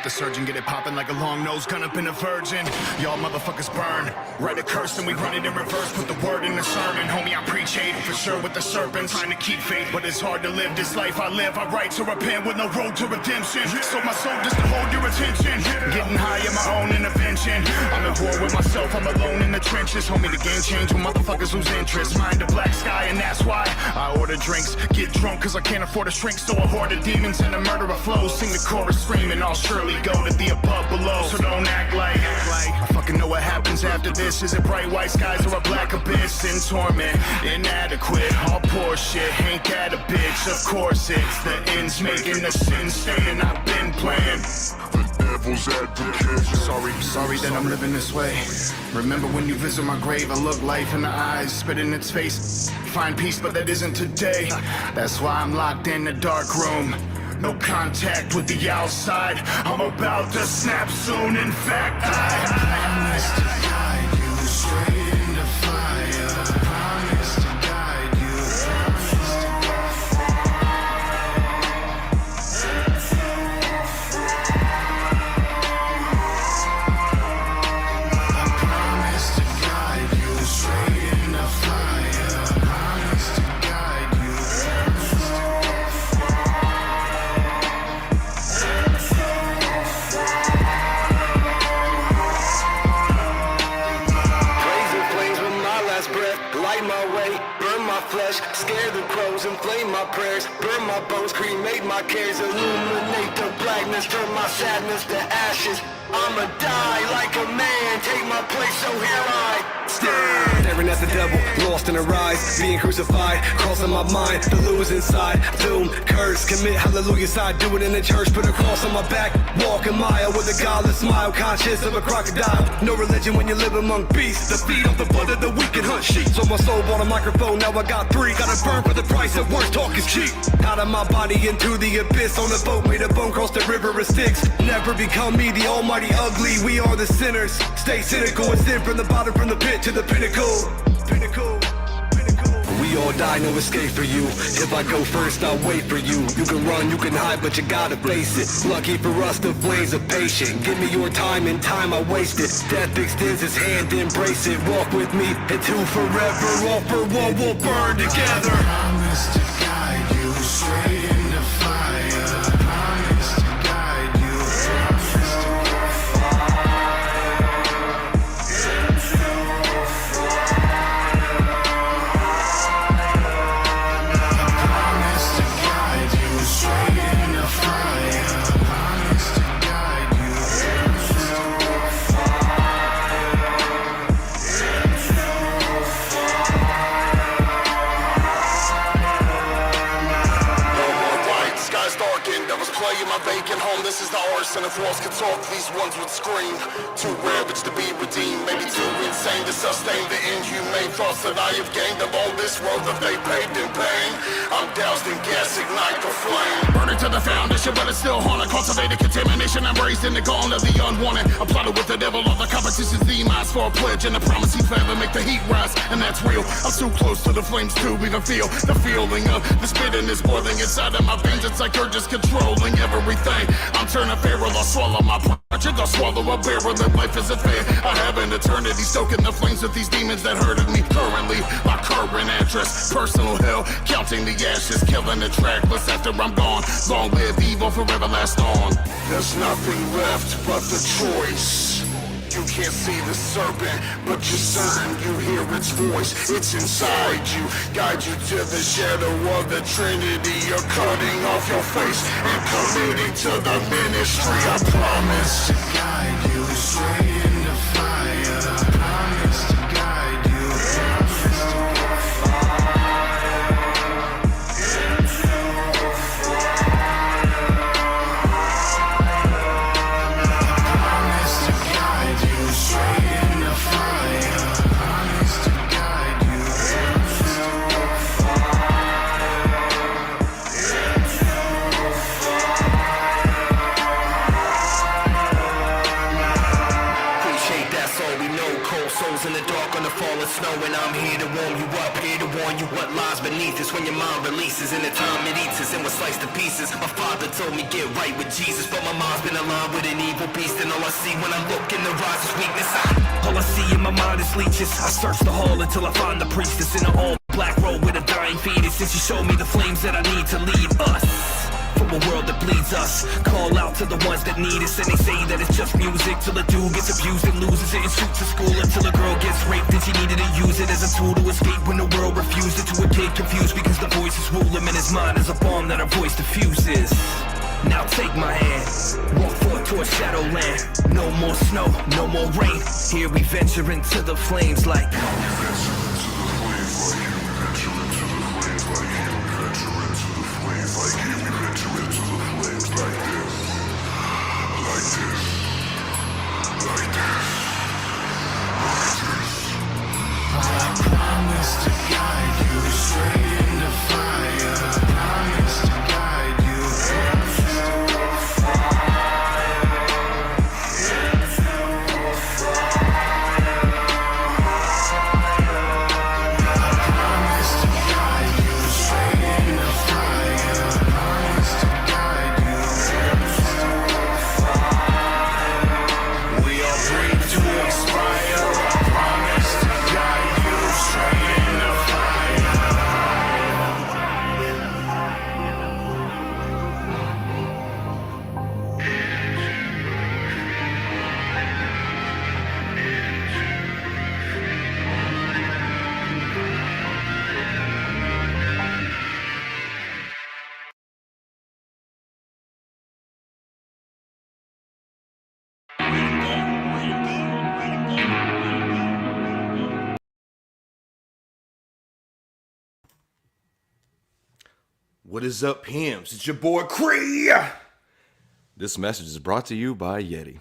with the surgeon, get it popping like a long nose gun up in a virgin. Y'all motherfuckers burn. Write a curse and we run it in reverse. Put the word in the sermon. Homie, I preach hate for sure with the serpent. Trying to keep faith, but it's hard to live this life I live. I write to repent with no road to redemption. So my soul just to hold your attention. Getting high in my own intervention. I'm at war with myself, I'm alone in the trenches. Homie, the game changed when motherfuckers lose interest. Mind a black sky and that's why I order drinks. Get drunk cause I can't afford a shrink. So I hoard the demons and the murderer flows. Sing the chorus screaming, I'll surely go to the above below. So don't act like I fucking know what happens after this. Is it bright white skies or a black abyss? In torment, inadequate, all poor shit. Ain't that a bitch? Of course it's the ends making the sin staying. I've been playing devil's advocate. Sorry that I'm living this way. Remember when you visit my grave, I look life in the eyes, spit in its face. Find peace, but that isn't today. That's why I'm locked in the dark room. No contact with the outside. I'm about to snap soon. In fact, I promise to guide you straight into fire. Promise to guide you. Scare the crows, inflame my prayers, burn my bones, cremate my cares, illuminate the blackness, turn my sadness to ashes. I'ma die like a man, take my place, so here I stand. Staring at the devil, lost in a rise, being crucified, crossing my mind, the lose inside, doom, curse, commit hallelujah side, do it in the church, put a cross on my back, walk a mile with a godless smile, conscious of a crocodile, no religion when you live among beasts, the feed off the blood of the weak and hunt sheep, so my soul bought a microphone, now I got 3, gotta burn for the price of words, talk is cheap, out of my body into the abyss, on a boat made of bone, cross the river of Styx, never become me, the almighty ugly, we are the sinners, stay cynical and sin from the bottom, from the pit to the pinnacle. We all die, no escape for you. If I go first, I'll wait for you. You can run, you can hide, but you gotta face it. Lucky for us, the flames are patient. Give me your time, and time I wasted. Death extends his hand, embrace it. Walk with me into forever. All for one, we'll burn together. I promise to guide you straight into fire. Promise to guide you. My vacant home, this is the arson. If walls could talk, these ones would scream. Too ravaged to be redeemed, maybe too insane to sustain the inhumane thoughts that I have gained of all this road that they paved in pain. I'm doused in gas, ignite the flame. Burn it to the foundation, but it's still haunted. Cultivated contamination, embraced in the gone of the unwanted. I plotted with the devil, all the competition's demise for a pledge and a promise he forever make the heat rise. And that's real, I'm too close to the flames to even feel the feeling of the spitting is boiling inside of my veins. It's like they're just controlling everything. I'm turning feral, I'll swallow my punches, I'll swallow a barrel. That life isn't fair. I have an eternity, stoking the flames with these demons that hurted me. Currently, my current address, personal hell, counting the ashes, killing the trackless after I'm gone. Long live evil, forever last on. There's nothing left but the choice. You can't see the serpent, but you're certain you hear its voice. It's inside you, guide you to the shadow of the Trinity. You're cutting off your face and committing to the ministry. I promise to guide you straight into fire. Promise to guide you. gonna fall or snow, and I'm here to warm you up, here to warn you what lies beneath us. When your mind releases in the time it eats us and we're sliced to pieces. My father told me get right with Jesus, but my mind's been aligned with an evil beast, and all I see when I look in the eyes is weakness. All I see in my mind is leeches. I search the hall until I find the priestess in an all black robe with a dying fetus, and she showed me the flames that I need to lead us from a world that bleeds us. Call out to the ones that need us, and they say that it's just music till a dude gets abused and loses it, and shoots at school until a girl gets raped and she needed to use it as a tool to escape when the world refused it. To a kid confused because the voices rule him, and his mind is a bomb that our voice diffuses. Now take my hand, walk forth towards Shadowland. No more snow, no more rain. Here we venture into the flames like What is up, pimps? It's your boy Cree. This message is brought to you by Yeti.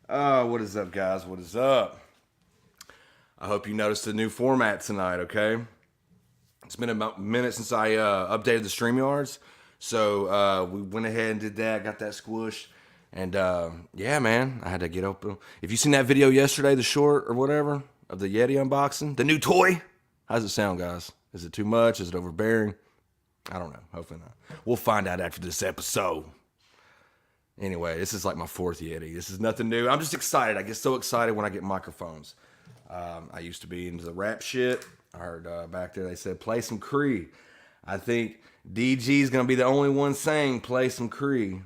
What is up, guys? What is up? I hope you noticed the new format tonight, okay? It's been about a minute since I updated the StreamYards, so we went ahead and did that, got that squished, and yeah, man, I had to get open. If you seen that video yesterday, the short or whatever, of the Yeti unboxing, the new toy, how's it sound, guys? Is it too much? Is it overbearing? I don't know. Hopefully not. We'll find out after this episode. Anyway, this is like my fourth Yeti. This is nothing new. I'm just excited. I get so excited when I get microphones. I used to be into the rap shit. I heard back there they said, play some Cree. I think DG is going to be the only one saying play some Cree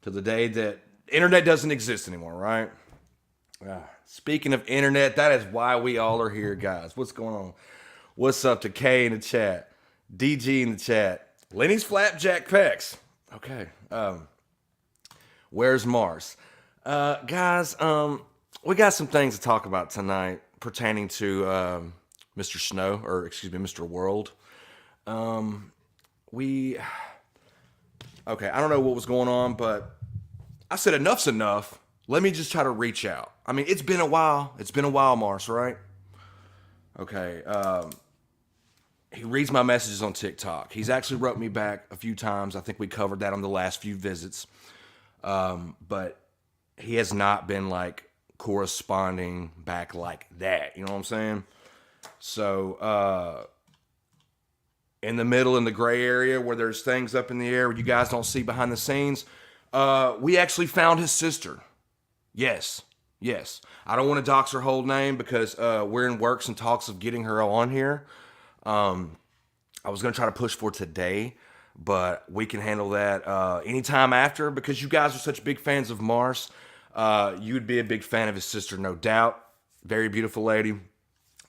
to the day that internet doesn't exist anymore, right? Speaking of internet, that is why we all are here, guys. What's going on? What's up to K in the chat? DG in the chat. Lenny's Flapjack Pecs. Okay. Where's Mars? Guys, we got some things to talk about tonight pertaining to Mr. Snow, or excuse me, Mr. World. Okay, I don't know what was going on, but I said enough's enough. Let me just try to reach out. I mean, it's been a while. It's been a while, Mars, right? Okay, he reads my messages on TikTok. He's actually wrote me back a few times. I think we covered that on the last few visits. But he has not been like corresponding back like that. You know what I'm saying? So, in the middle, in the gray area where there's things up in the air you guys don't see behind the scenes, we actually found his sister. Yes. I don't want to dox her whole name because we're in works and talks of getting her on here. I was going to try to push for today, but we can handle that anytime after because you guys are such big fans of Mars. You'd be a big fan of his sister, no doubt. Very beautiful lady.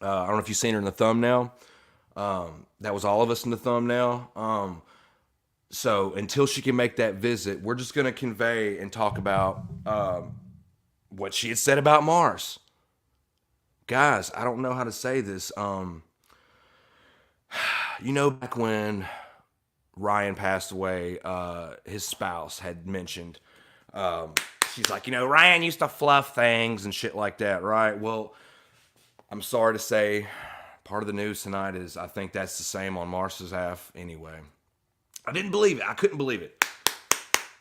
I don't know if you've seen her in the thumbnail. That was all of us in the thumbnail. So until she can make that visit, we're just going to convey and talk about what she had said about Mars. Guys, I don't know how to say this. You know, back when Ryan passed away, his spouse had mentioned, she's like, you know, Ryan used to fluff things and shit like that, right? Well, I'm sorry to say, part of the news tonight is I think that's the same on Mars's half anyway. I didn't believe it. I couldn't believe it.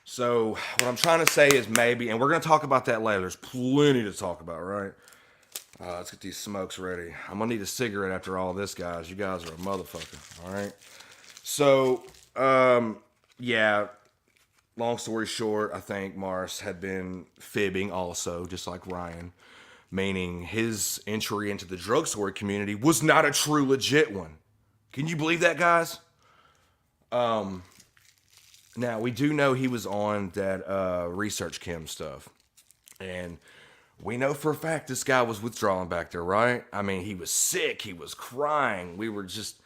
So what I'm trying to say is maybe, and we're going to talk about that later. There's plenty to talk about, right? Let's get these smokes ready. I'm gonna need a cigarette after all this, guys. You guys are a motherfucker. All right. So, yeah. Long story short, I think Mars had been fibbing also, just like Ryan, meaning his entry into the drugstore community was not a true legit one. Can you believe that, guys? Now, we do know he was on that research chem stuff. And we know for a fact this guy was withdrawing back there, right? I mean, he was sick. He was crying. We were just...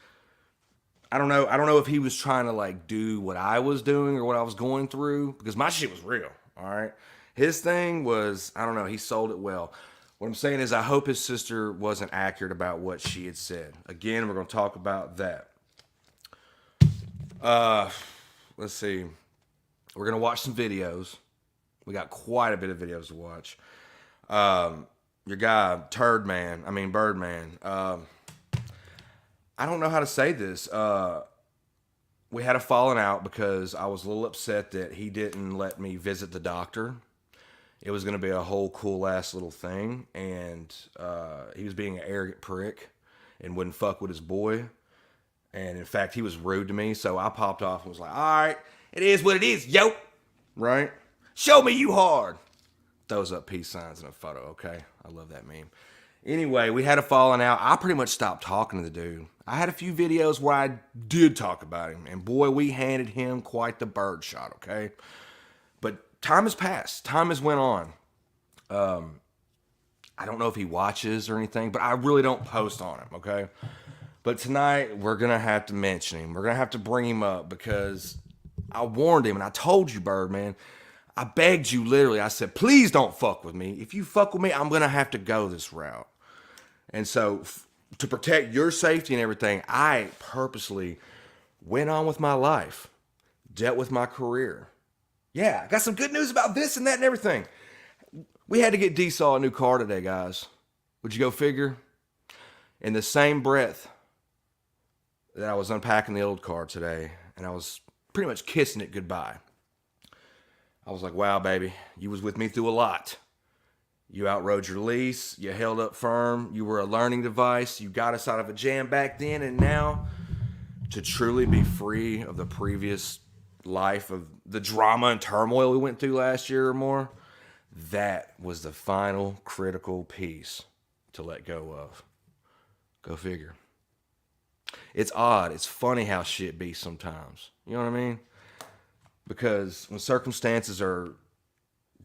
I don't know if he was trying to like do what I was doing or what I was going through, because my shit was real, all right? His thing was, I don't know, he sold it well. What I'm saying is I hope his sister wasn't accurate about what she had said. Again, we're going to talk about that. Let's see. We're going to watch some videos. We got quite a bit of videos to watch. Your guy, Birdman. I don't know how to say this. We had a falling out because I was a little upset that he didn't let me visit the doctor. It was going to be a whole cool ass little thing, and he was being an arrogant prick and wouldn't fuck with his boy. And in fact, he was rude to me, so I popped off and was like, all right, it is what it is, yo. Right? Show me you hard. Throws up peace signs in a photo, okay? I love that meme. Anyway, we had a falling out. I pretty much stopped talking to the dude. I had a few videos where I did talk about him, and boy, we handed him quite the bird shot, okay? But time has passed. Time has went on. I don't know if he watches or anything, but I really don't post on him, okay? But tonight, we're going to have to mention him. We're going to have to bring him up because I warned him, and I told you, Birdman, I begged you literally. I said, please don't fuck with me. If you fuck with me, I'm going to have to go this route. And so to protect your safety and everything, I purposely went on with my life, dealt with my career. Yeah, I got some good news about this and that and everything. We had to get D-Saw a new car today, guys. Would you go figure? In the same breath that I was unpacking the old car today, and I was pretty much kissing it goodbye, I was like, wow, baby, you was with me through a lot. You outrode your lease, you held up firm, you were a learning device, you got us out of a jam back then, and now to truly be free of the previous life of the drama and turmoil we went through last year or more, that was the final critical piece to let go of. Go figure. It's odd, it's funny how shit be sometimes. You know what I mean? Because when circumstances are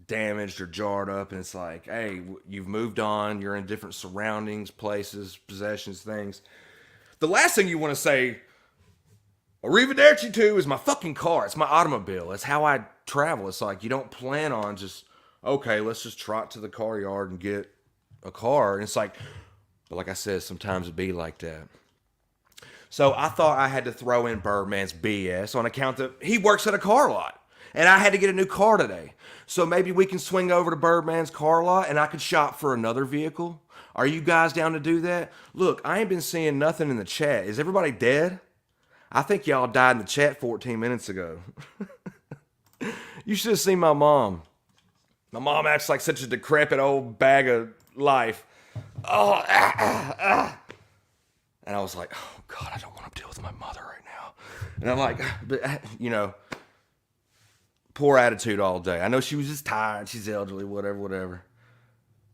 damaged or jarred up and it's like, hey, you've moved on, you're in different surroundings, places, possessions, things. The last thing you want to say, arrivederci to, is my fucking car. It's my automobile. It's how I travel. It's like you don't plan on just, okay, let's just trot to the car yard and get a car. And it's like, but like I said, sometimes it be like that. So I thought I had to throw in Birdman's BS on account that he works at a car lot. And I had to get a new car today. So maybe we can swing over to Birdman's car lot and I could shop for another vehicle. Are you guys down to do that? Look, I ain't been seeing nothing in the chat. Is everybody dead? I think y'all died in the chat 14 minutes ago. You should have seen my mom. My mom acts like such a decrepit old bag of life. Oh, And I was like, oh, God, I don't want to deal with my mother right now. And I'm like, but, you know, poor attitude all day. I know she was just tired. She's elderly, whatever.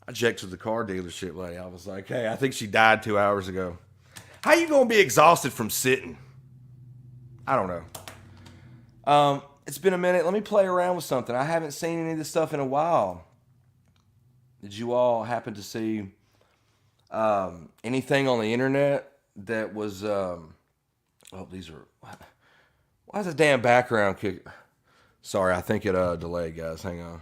I checked with the car dealership lady. I was like, hey, I think she died 2 hours ago. How you going to be exhausted from sitting? I don't know. It's been a minute. Let me play around with something. I haven't seen any of this stuff in a while. Did you all happen to see anything on the internet that was, these are, why is the damn background kick? Sorry, I think it delayed, guys. Hang on.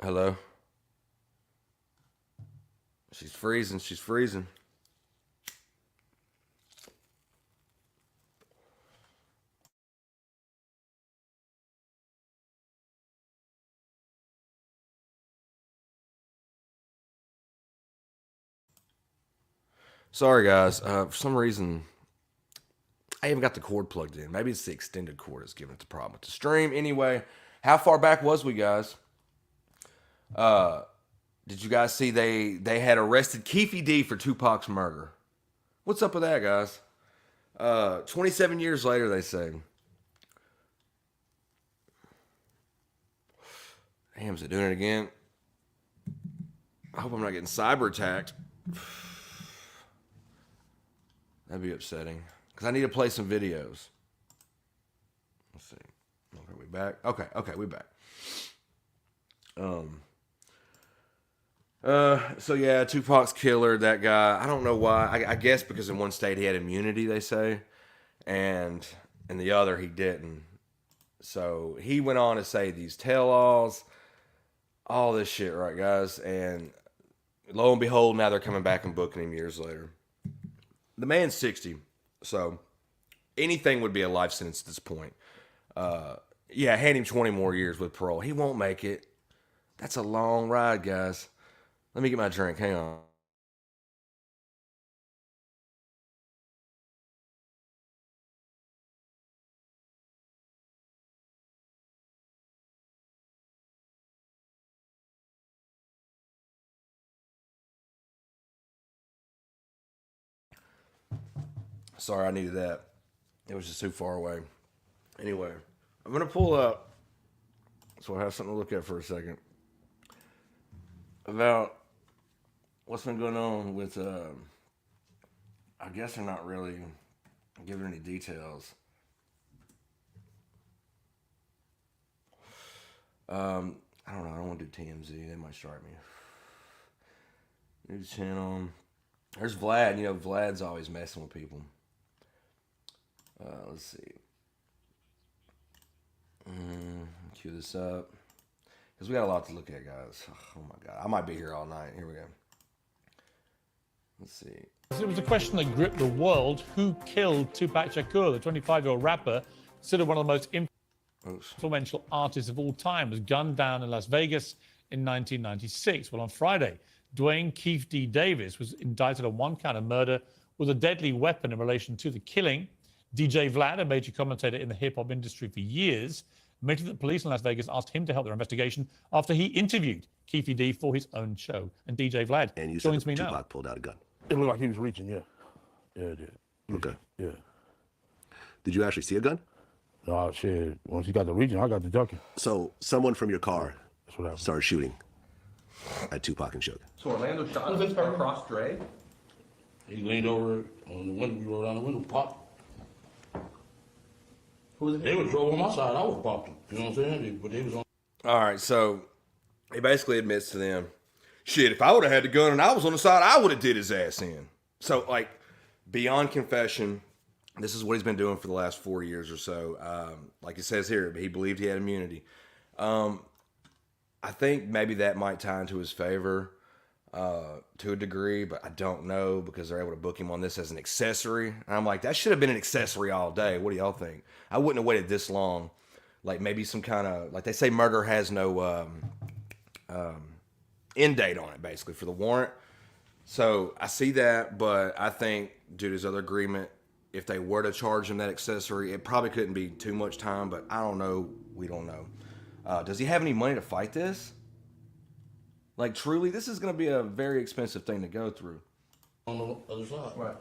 Hello? She's freezing. She's freezing. Sorry, guys. For some reason, I even got the cord plugged in. Maybe it's the extended cord that's giving it the problem with the stream. Anyway, how far back was we, guys? Did you guys see they had arrested Keefe D for Tupac's murder? What's up with that, guys? 27 years later, they say. Damn, is it doing it again? I hope I'm not getting cyber attacked. That'd be upsetting. Because I need to play some videos. Let's see. Okay, we back? Okay, we back. So yeah, Tupac's killer, that guy. I don't know why. I guess because in one state he had immunity, they say. And in the other he didn't. So he went on to say these tell-alls, all this shit, right, guys? And lo and behold, now they're coming back and booking him years later. The man's 60, so anything would be a life sentence at this point. Yeah, hand him 20 more years with parole. He won't make it. That's a long ride, guys. Let me get my drink. Hang on. Sorry, I needed that. It was just too far away. Anyway, I'm going to pull up, so I have something to look at for a second, about what's been going on with, I guess they're not really giving any details. I don't know. I don't want to do TMZ. They might strike me. News channel. There's Vlad. You know, Vlad's always messing with people. Let's see. Cue this up. Because we got a lot to look at, guys. Oh, my God. I might be here all night. Here we go. Let's see. It was a question that gripped the world. Who killed Tupac Shakur, the 25-year-old rapper, considered one of the most influential artists of all time, was gunned down in Las Vegas in 1996. Well, on Friday, Dwayne Keefe D. Davis was indicted on one count of murder with a deadly weapon in relation to the killing. DJ Vlad, a major commentator in the hip-hop industry for years, admitted that police in Las Vegas asked him to help their investigation after he interviewed Keefe D. for his own show. And DJ Vlad joins me now. Tupac pulled out a gun. It looked like he was reaching, yeah. Yeah, it did. Okay. Yeah. Did you actually see a gun? No, shit. Once he got the reaching, I got the ducking. So someone from your car That's what happened. started shooting at Tupac and Suge. So Orlando shot across Dre? He leaned over on the window, we rolled down the window, popped. Who was it? They would drove on my side, I would pop them. You know what I'm saying? But they was on. All right, so he basically admits to them, shit, if I would have had the gun and I was on the side, I would have did his ass in. So, like, beyond confession, this is what he's been doing for the last 4 years or so. Like it says here, he believed he had immunity. I think maybe that might tie into his favor to a degree, but I don't know because they're able to book him on this as an accessory. And I'm like, that should have been an accessory all day. What do y'all think? I wouldn't have waited this long. Like maybe some kind of, like they say murder has no end date on it, basically, for the warrant. So I see that, but I think due to his other agreement, if they were to charge him that accessory, it probably couldn't be too much time, but I don't know. We don't know. Does he have any money to fight this? Like, truly, this is going to be a very expensive thing to go through. On the other side. Right.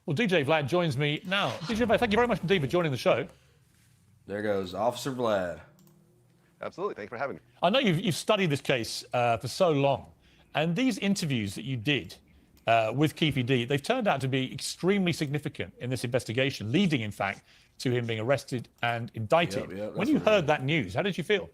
Well, DJ Vlad joins me now. DJ Vlad, thank you very much indeed for joining the show. There goes Officer Vlad. Absolutely. Thanks for having me. I know you've studied this case for so long, and these interviews that you did with Keefe D, they've turned out to be extremely significant in this investigation, leading, in fact, to him being arrested and indicted. Yep, when you heard that news, how did you feel?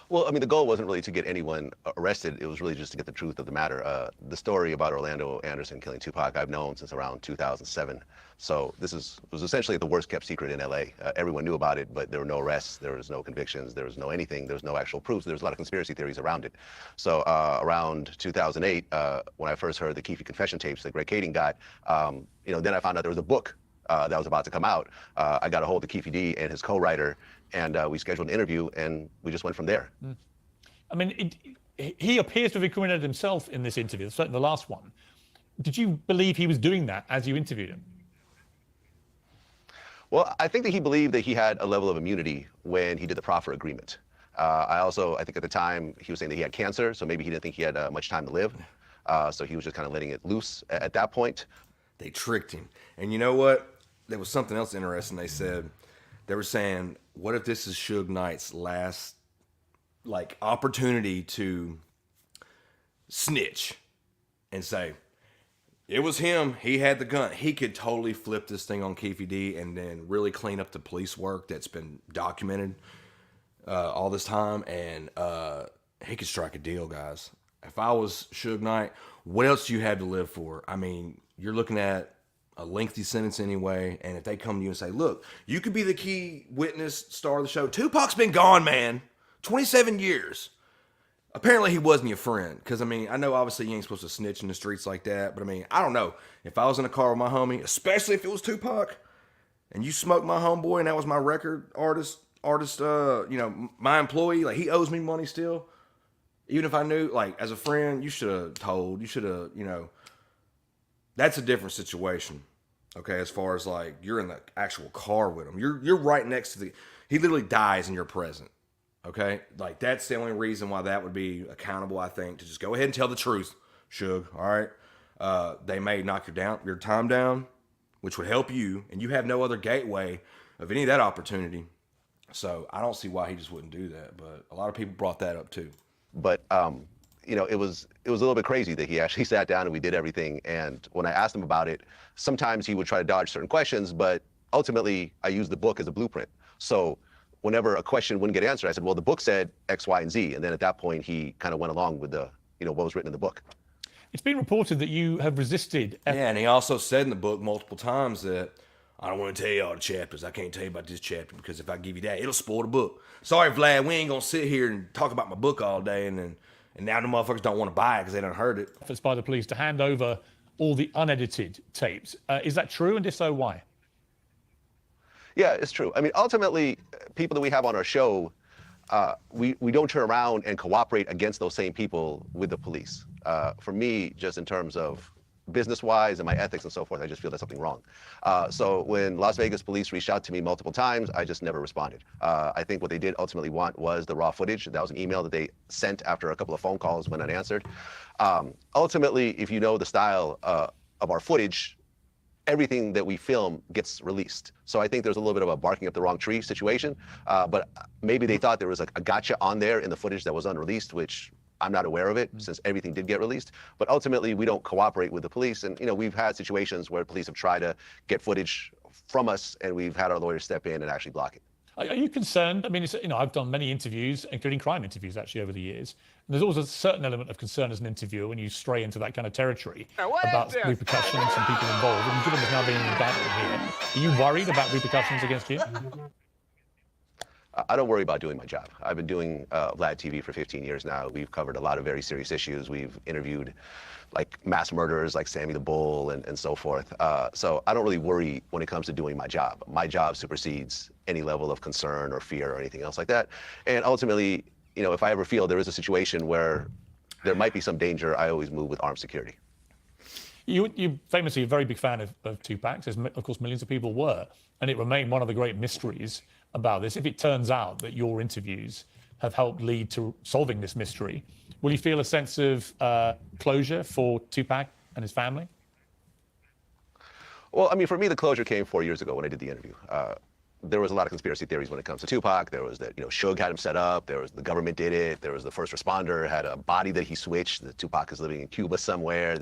Well, I mean, the goal wasn't really to get anyone arrested. It was really just to get the truth of the matter. The story about Orlando Anderson killing Tupac, I've known since around 2007. So this was essentially the worst kept secret in LA. Everyone knew about it, but there were no arrests, there was no convictions, there was no anything, there was no actual proof. There was a lot of conspiracy theories around it. So around 2008, when I first heard the Keefe confession tapes that Greg Kading got, then I found out there was a book that was about to come out. I got a hold of Keefe D and his co-writer, and we scheduled an interview, and we just went from there. I mean, he appears to have incriminated himself in this interview, certainly the last one. Did you believe he was doing that as you interviewed him? Well, I think that he believed that he had a level of immunity when he did the proffer agreement. I think at the time he was saying that he had cancer, so maybe he didn't think he had much time to live. So he was just kind of letting it loose at that point. They tricked him. And you know what? There was something else interesting. They were saying, what if this is Suge Knight's last opportunity to snitch and say, it was him. He had the gun. He could totally flip this thing on Keefe D and then really clean up the police work that's been documented all this time. And he could strike a deal, guys. If I was Suge Knight, what else do you have to live for? I mean, you're looking at a lengthy sentence anyway. And if they come to you and say, look, you could be the key witness, star of the show. Tupac's been gone, man. 27 years. Apparently he wasn't your friend, because, I mean, I know obviously you ain't supposed to snitch in the streets like that, but, I mean, I don't know. If I was in a car with my homie, especially if it was Tupac, and you smoked my homeboy and that was my record artist, my employee, he owes me money still. Even if I knew, as a friend, you should have, that's a different situation, okay, as far as, you're in the actual car with him. You're right next to he literally dies and you're present. Okay, that's the only reason why that would be accountable, I think, to just go ahead and tell the truth, Suge. All right, they may knock your time down, which would help you, and you have no other gateway of any of that opportunity. So I don't see why he just wouldn't do that. But a lot of people brought that up too. But it was a little bit crazy that he actually sat down and we did everything. And when I asked him about it, sometimes he would try to dodge certain questions, but ultimately I used the book as a blueprint. So whenever a question wouldn't get answered, I said, well, the book said X, Y, and Z. And then at that point, he kind of went along with what was written in the book. It's been reported that you have resisted. Yeah, and he also said in the book multiple times that, I don't want to tell you all the chapters. I can't tell you about this chapter because if I give you that, it'll spoil the book. Sorry, Vlad, we ain't going to sit here and talk about my book all day. And now the motherfuckers don't want to buy it because they done heard it. Efforts by the police to hand over all the unedited tapes. Is that true? And if so, why? Yeah, it's true. I mean, ultimately, people that we have on our show, we don't turn around and cooperate against those same people with the police. For me, just in terms of business-wise and my ethics and so forth, I just feel there's something wrong. So when Las Vegas police reached out to me multiple times, I just never responded. I think what they did ultimately want was the raw footage. That was an email that they sent after a couple of phone calls when unanswered. Ultimately, if you know the style of our footage, everything that we film gets released. So I think there's a little bit of a barking up the wrong tree situation, but maybe they thought there was a gotcha on there in the footage that was unreleased, which I'm not aware of it since everything did get released. But ultimately, we don't cooperate with the police. And, we've had situations where police have tried to get footage from us and we've had our lawyers step in and actually block it. Are you concerned? I mean, I've done many interviews, including crime interviews, actually, over the years. And there's always a certain element of concern as an interviewer when you stray into that kind of territory about repercussions and people involved. And given there's now being an indictment here, are you worried about repercussions against you? I don't worry about doing my job. I've been doing Vlad TV for 15 years now. We've covered a lot of very serious issues. We've interviewed mass murderers like Sammy the Bull and so forth. So I don't really worry when it comes to doing my job. My job supersedes any level of concern or fear or anything else like that. And ultimately, if I ever feel there is a situation where there might be some danger, I always move with armed security. You're famously a very big fan of Tupac, as of course millions of people were, and it remained one of the great mysteries about this. If it turns out that your interviews have helped lead to solving this mystery, will you feel a sense of closure for Tupac and his family? Well, I mean, for me, the closure came 4 years ago when I did the interview. There was a lot of conspiracy theories when it comes to Tupac. There was that, Suge had him set up. There was the government did it. There was the first responder had a body that he switched. The Tupac is living in Cuba somewhere.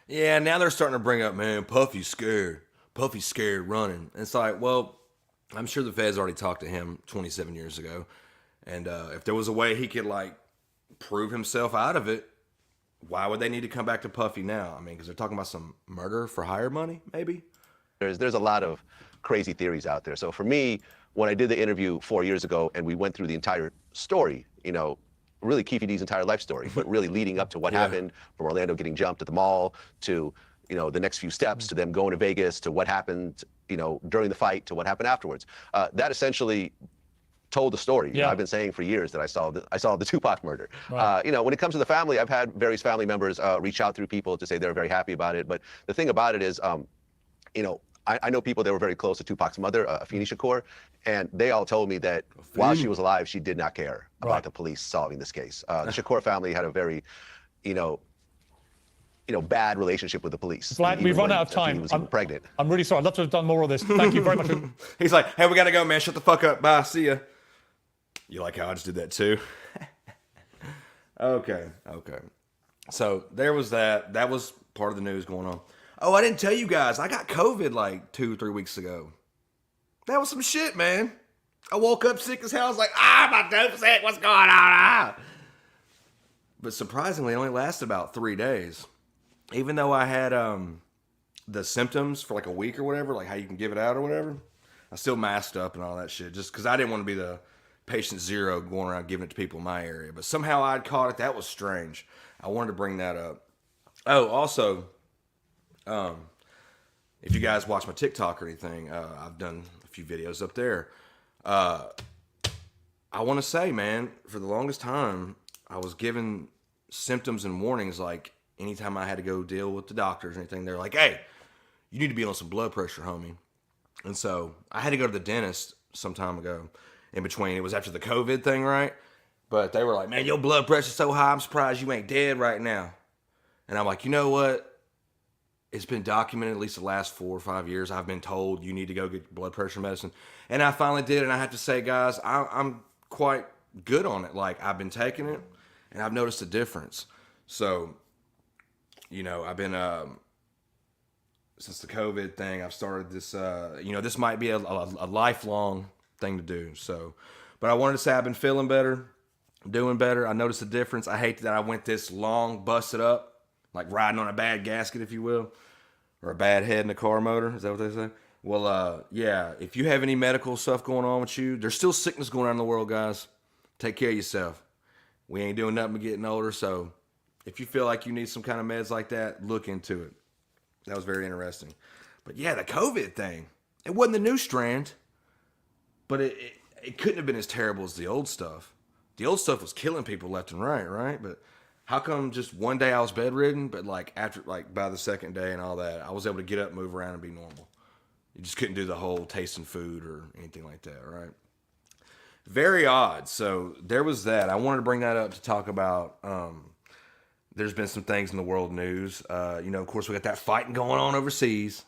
Yeah, now they're starting to bring up, man, Puffy's scared. Puffy's scared running. And it's like, well, I'm sure the feds already talked to him 27 years ago. And if there was a way he could like prove himself out of it, why would they need to come back to Puffy now? I mean, because they're talking about some murder for hire money, maybe? There's a lot of crazy theories out there. So for me, when I did the interview 4 years ago and we went through the entire story, you know, really Keefe D's entire life story, but really leading up to what happened from Orlando getting jumped at the mall to, you know, the next few steps to them going to Vegas to what happened, you know, during the fight to what happened afterwards. That essentially told the story. You know, I've been saying for years that I saw the Tupac murder. Right. You know, when it comes to the family, I've had various family members reach out through people to say they're very happy about it. But the thing about it is, you know, I know people that were very close to Tupac's mother, Afeni Shakur, and they all told me that while she was alive, she did not care about the police solving this case. The Shakur family had a very, you know, bad relationship with the police. Vlad, we've run out of time. Was even pregnant. I'm really sorry. I'd love to have done more of this. Thank you very much. He's like, hey, we got to go, man. Shut the fuck up. Bye. See ya. You like how I just did that too? Okay. So there was that. That was part of the news going on. Oh, I didn't tell you guys. I got COVID like 2 or 3 weeks ago. That was some shit, man. I woke up sick as hell. I was like, my dope sick. What's going on? But surprisingly, it only lasted about 3 days. Even though I had the symptoms for like a week or whatever, like how you can give it out or whatever, I still masked up and all that shit just because I didn't want to be the patient zero going around giving it to people in my area. But somehow I'd caught it. That was strange. I wanted to bring that up. Oh, also, if you guys watch my TikTok or anything, I've done a few videos up there. I want to say, man, for the longest time, I was given symptoms and warnings like anytime I had to go deal with the doctors or anything, they're like, hey, you need to be on some blood pressure, homie. And so I had to go to the dentist some time ago in between. It was after the COVID thing, right? But they were like, man, your blood pressure's so high, I'm surprised you ain't dead right now. And I'm like, you know what? It's been documented at least the last 4 or 5 years. I've been told you need to go get blood pressure medicine. And I finally did. And I have to say, guys, I'm quite good on it. Like, I've been taking it and I've noticed a difference. So, you know, I've been, since the COVID thing, I've started this, you know, this might be a lifelong thing to do. So, but I wanted to say I've been feeling better, doing better. I noticed a difference. I hate that I went this long, busted up, like riding on a bad gasket, if you will, or a bad head in a car motor. Is that what they say? Well, yeah, if you have any medical stuff going on with you, there's still sickness going on in the world, guys. Take care of yourself. We ain't doing nothing but getting older, so if you feel like you need some kind of meds like that, look into it. That was very interesting. But yeah, the COVID thing, it wasn't the new strand, but it couldn't have been as terrible as the old stuff. The old stuff was killing people left and right? But how come just one day I was bedridden, but like after, like by the second day and all that, I was able to get up, move around, and be normal? You just couldn't do the whole tasting food or anything like that, right? Very odd. So there was that. I wanted to bring that up to talk about. There's been some things in the world news. You know, of course, we got that fighting going on overseas.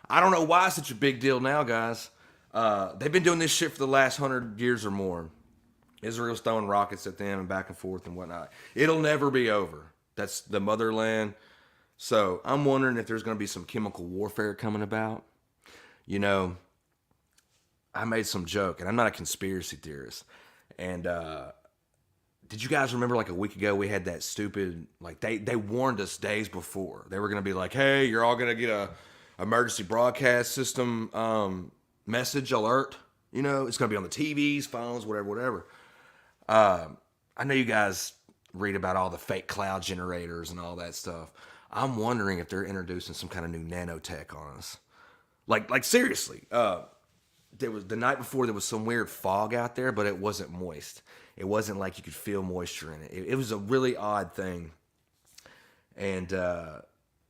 I don't know why it's such a big deal now, guys. They've been doing this shit for the last 100 years or more. Israel's throwing rockets at them and back and forth and whatnot. It'll never be over. That's the motherland. So I'm wondering if there's going to be some chemical warfare coming about. You know, I made some joke, and I'm not a conspiracy theorist. And did you guys remember like a week ago we had that stupid, like they warned us days before. They were going to be like, hey, you're all going to get a emergency broadcast system message alert. You know, it's going to be on the TVs, phones, whatever. I know you guys read about all the fake cloud generators and all that stuff. I'm wondering if they're introducing some kind of new nanotech on us. Like seriously, there was the night before there was some weird fog out there, but it wasn't moist. It wasn't like you could feel moisture in it. It was a really odd thing. And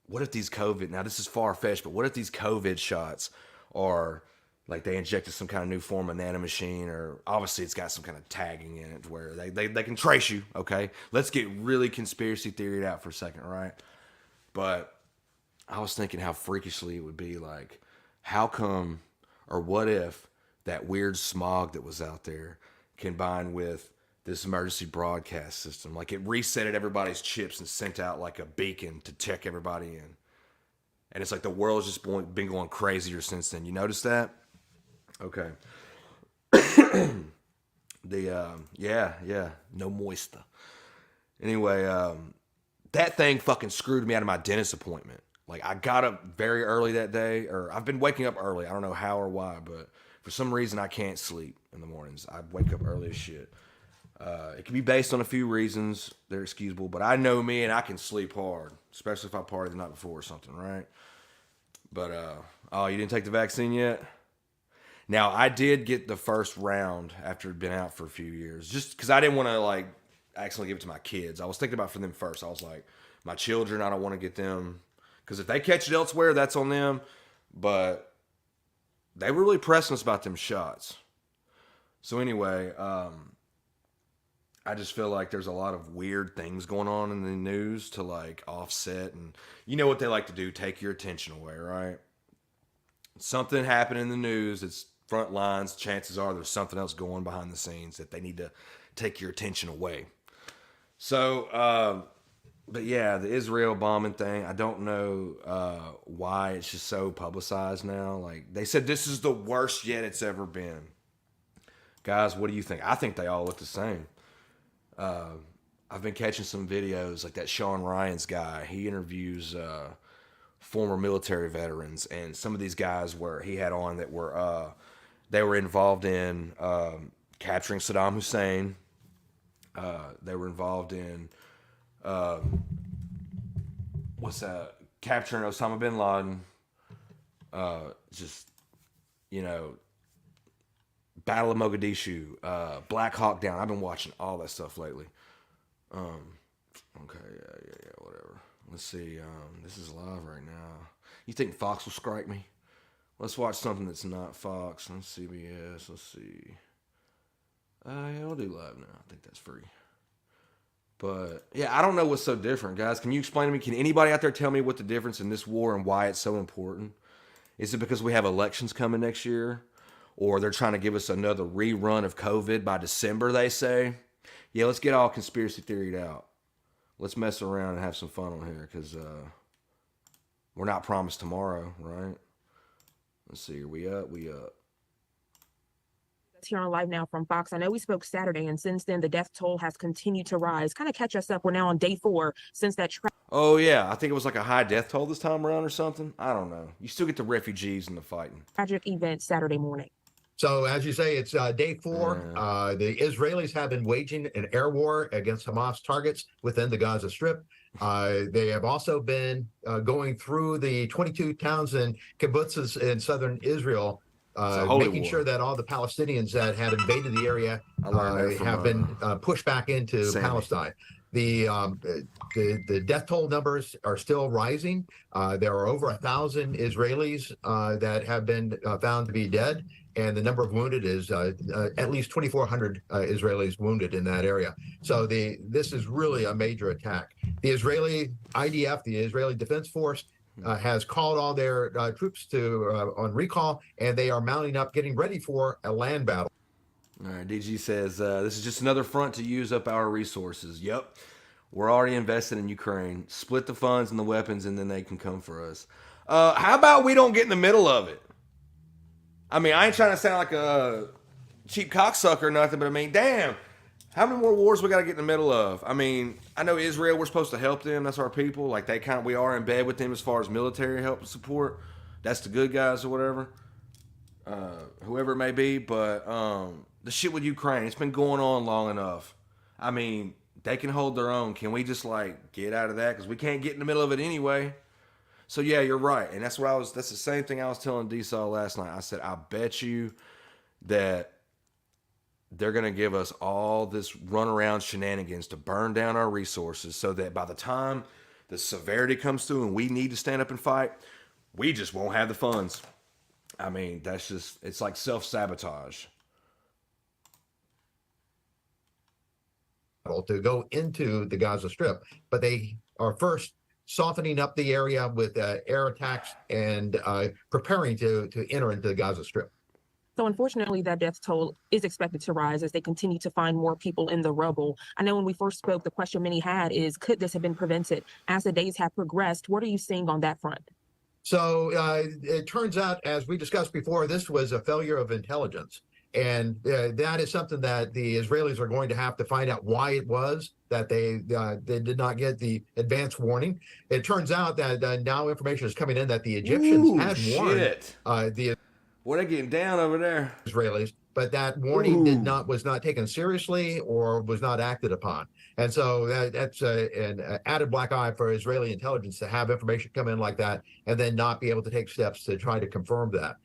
what if these COVID, now this is far-fetched, but what if these COVID shots are like they injected some kind of new form of nanomachine, or obviously it's got some kind of tagging in it where they can trace you, okay? Let's get really conspiracy theoried out for a second, right? But I was thinking how freakishly it would be like, how come, or what if that weird smog that was out there combined with this emergency broadcast system, like it resetted everybody's chips and sent out like a beacon to check everybody in. And it's like the world's just been going crazier since then. You notice that? Okay. Yeah, no moista. Anyway, that thing fucking screwed me out of my dentist appointment. Like, I got up very early that day, or I've been waking up early. I don't know how or why, but for some reason I can't sleep in the mornings. I wake up early as shit. It can be based on a few reasons. They're excusable, but I know me and I can sleep hard, especially if I partied the night before or something, right? But, oh, you didn't take the vaccine yet? Now, I did get the first round after it'd been out for a few years, just because I didn't want to, like, accidentally give it to my kids. I was thinking about for them first. I was like, my children, I don't want to get them, because if they catch it elsewhere, that's on them. But they were really pressing us about them shots. So anyway, I just feel like there's a lot of weird things going on in the news to, like, offset. And you know what they like to do, take your attention away, right? Something happened in the news, it's front lines, chances are there's something else going behind the scenes that they need to take your attention away. So, but yeah, the Israel bombing thing, I don't know why it's just so publicized now. Like, they said this is the worst yet it's ever been. Guys, what do you think? I think they all look the same. I've been catching some videos, like that Sean Ryan's guy. He interviews former military veterans, and some of these guys where he had on that were they were involved in capturing Saddam Hussein. They were involved in capturing Osama bin Laden. Just, you know, Battle of Mogadishu, Black Hawk Down. I've been watching all that stuff lately. Okay, yeah, whatever. Let's see. This is live right now. You think Fox will strike me? Let's watch something that's not Fox. Let's CBS. Let's see. Yeah, I'll do live now. I think that's free. But yeah, I don't know what's so different, guys. Can you explain to me? Can anybody out there tell me what the difference in this war and why it's so important? Is it because we have elections coming next year? Or they're trying to give us another rerun of COVID by December, they say? Yeah, let's get all conspiracy theoried out. Let's mess around and have some fun on here, because we're not promised tomorrow, right? Let's see, are we up? We up. Here on Live Now from Fox. I know we spoke Saturday, and since then, the death toll has continued to rise. Kind of catch us up. We're now on day 4 since that. Oh, yeah. I think it was like a high death toll this time around or something. I don't know. You still get the refugees and the fighting. Tragic event Saturday morning. So, as you say, it's day 4. The Israelis have been waging an air war against Hamas targets within the Gaza Strip. They have also been going through the 22 towns and kibbutzes in southern Israel, making sure that all the Palestinians that had invaded the area have been pushed back into Palestine. The death toll numbers are still rising. There are over 1,000 Israelis that have been found to be dead, and the number of wounded is at least 2,400 Israelis wounded in that area. So this is really a major attack. The Israeli IDF, the Israeli Defense Force, has called all their troops to on recall, and they are mounting up, getting ready for a land battle. All right, DG says, this is just another front to use up our resources. Yep, we're already invested in Ukraine. Split the funds and the weapons, and then they can come for us. How about we don't get in the middle of it? I mean, I ain't trying to sound like a cheap cocksucker or nothing, but I mean, damn, how many more wars we got to get in the middle of? I mean, I know Israel, we're supposed to help them. That's our people. Like, we are in bed with them as far as military help and support. That's the good guys or whatever. Whoever it may be, but the shit with Ukraine, it's been going on long enough. I mean, they can hold their own. Can we just, like, get out of that? Because we can't get in the middle of it anyway. So, yeah, you're right. And that's the same thing I was telling D-Saw last night. I said, I bet you that they're going to give us all this runaround shenanigans to burn down our resources so that by the time the severity comes through and we need to stand up and fight, we just won't have the funds. I mean, it's like self-sabotage. To go into the Gaza Strip, but they are first softening up the area with air attacks and preparing to enter into the Gaza Strip. So unfortunately, that death toll is expected to rise as they continue to find more people in the rubble. I know when we first spoke, the question many had is, could this have been prevented? As the days have progressed, what are you seeing on that front? So it turns out, as we discussed before, this was a failure of intelligence. And that is something that the Israelis are going to have to find out why it was that they did not get the advance warning. It turns out that now information is coming in that the Egyptians had warned the what are they getting down over there? Israelis, but that warning was not taken seriously or was not acted upon. And so that's an added black eye for Israeli intelligence to have information come in like that and then not be able to take steps to try to confirm that.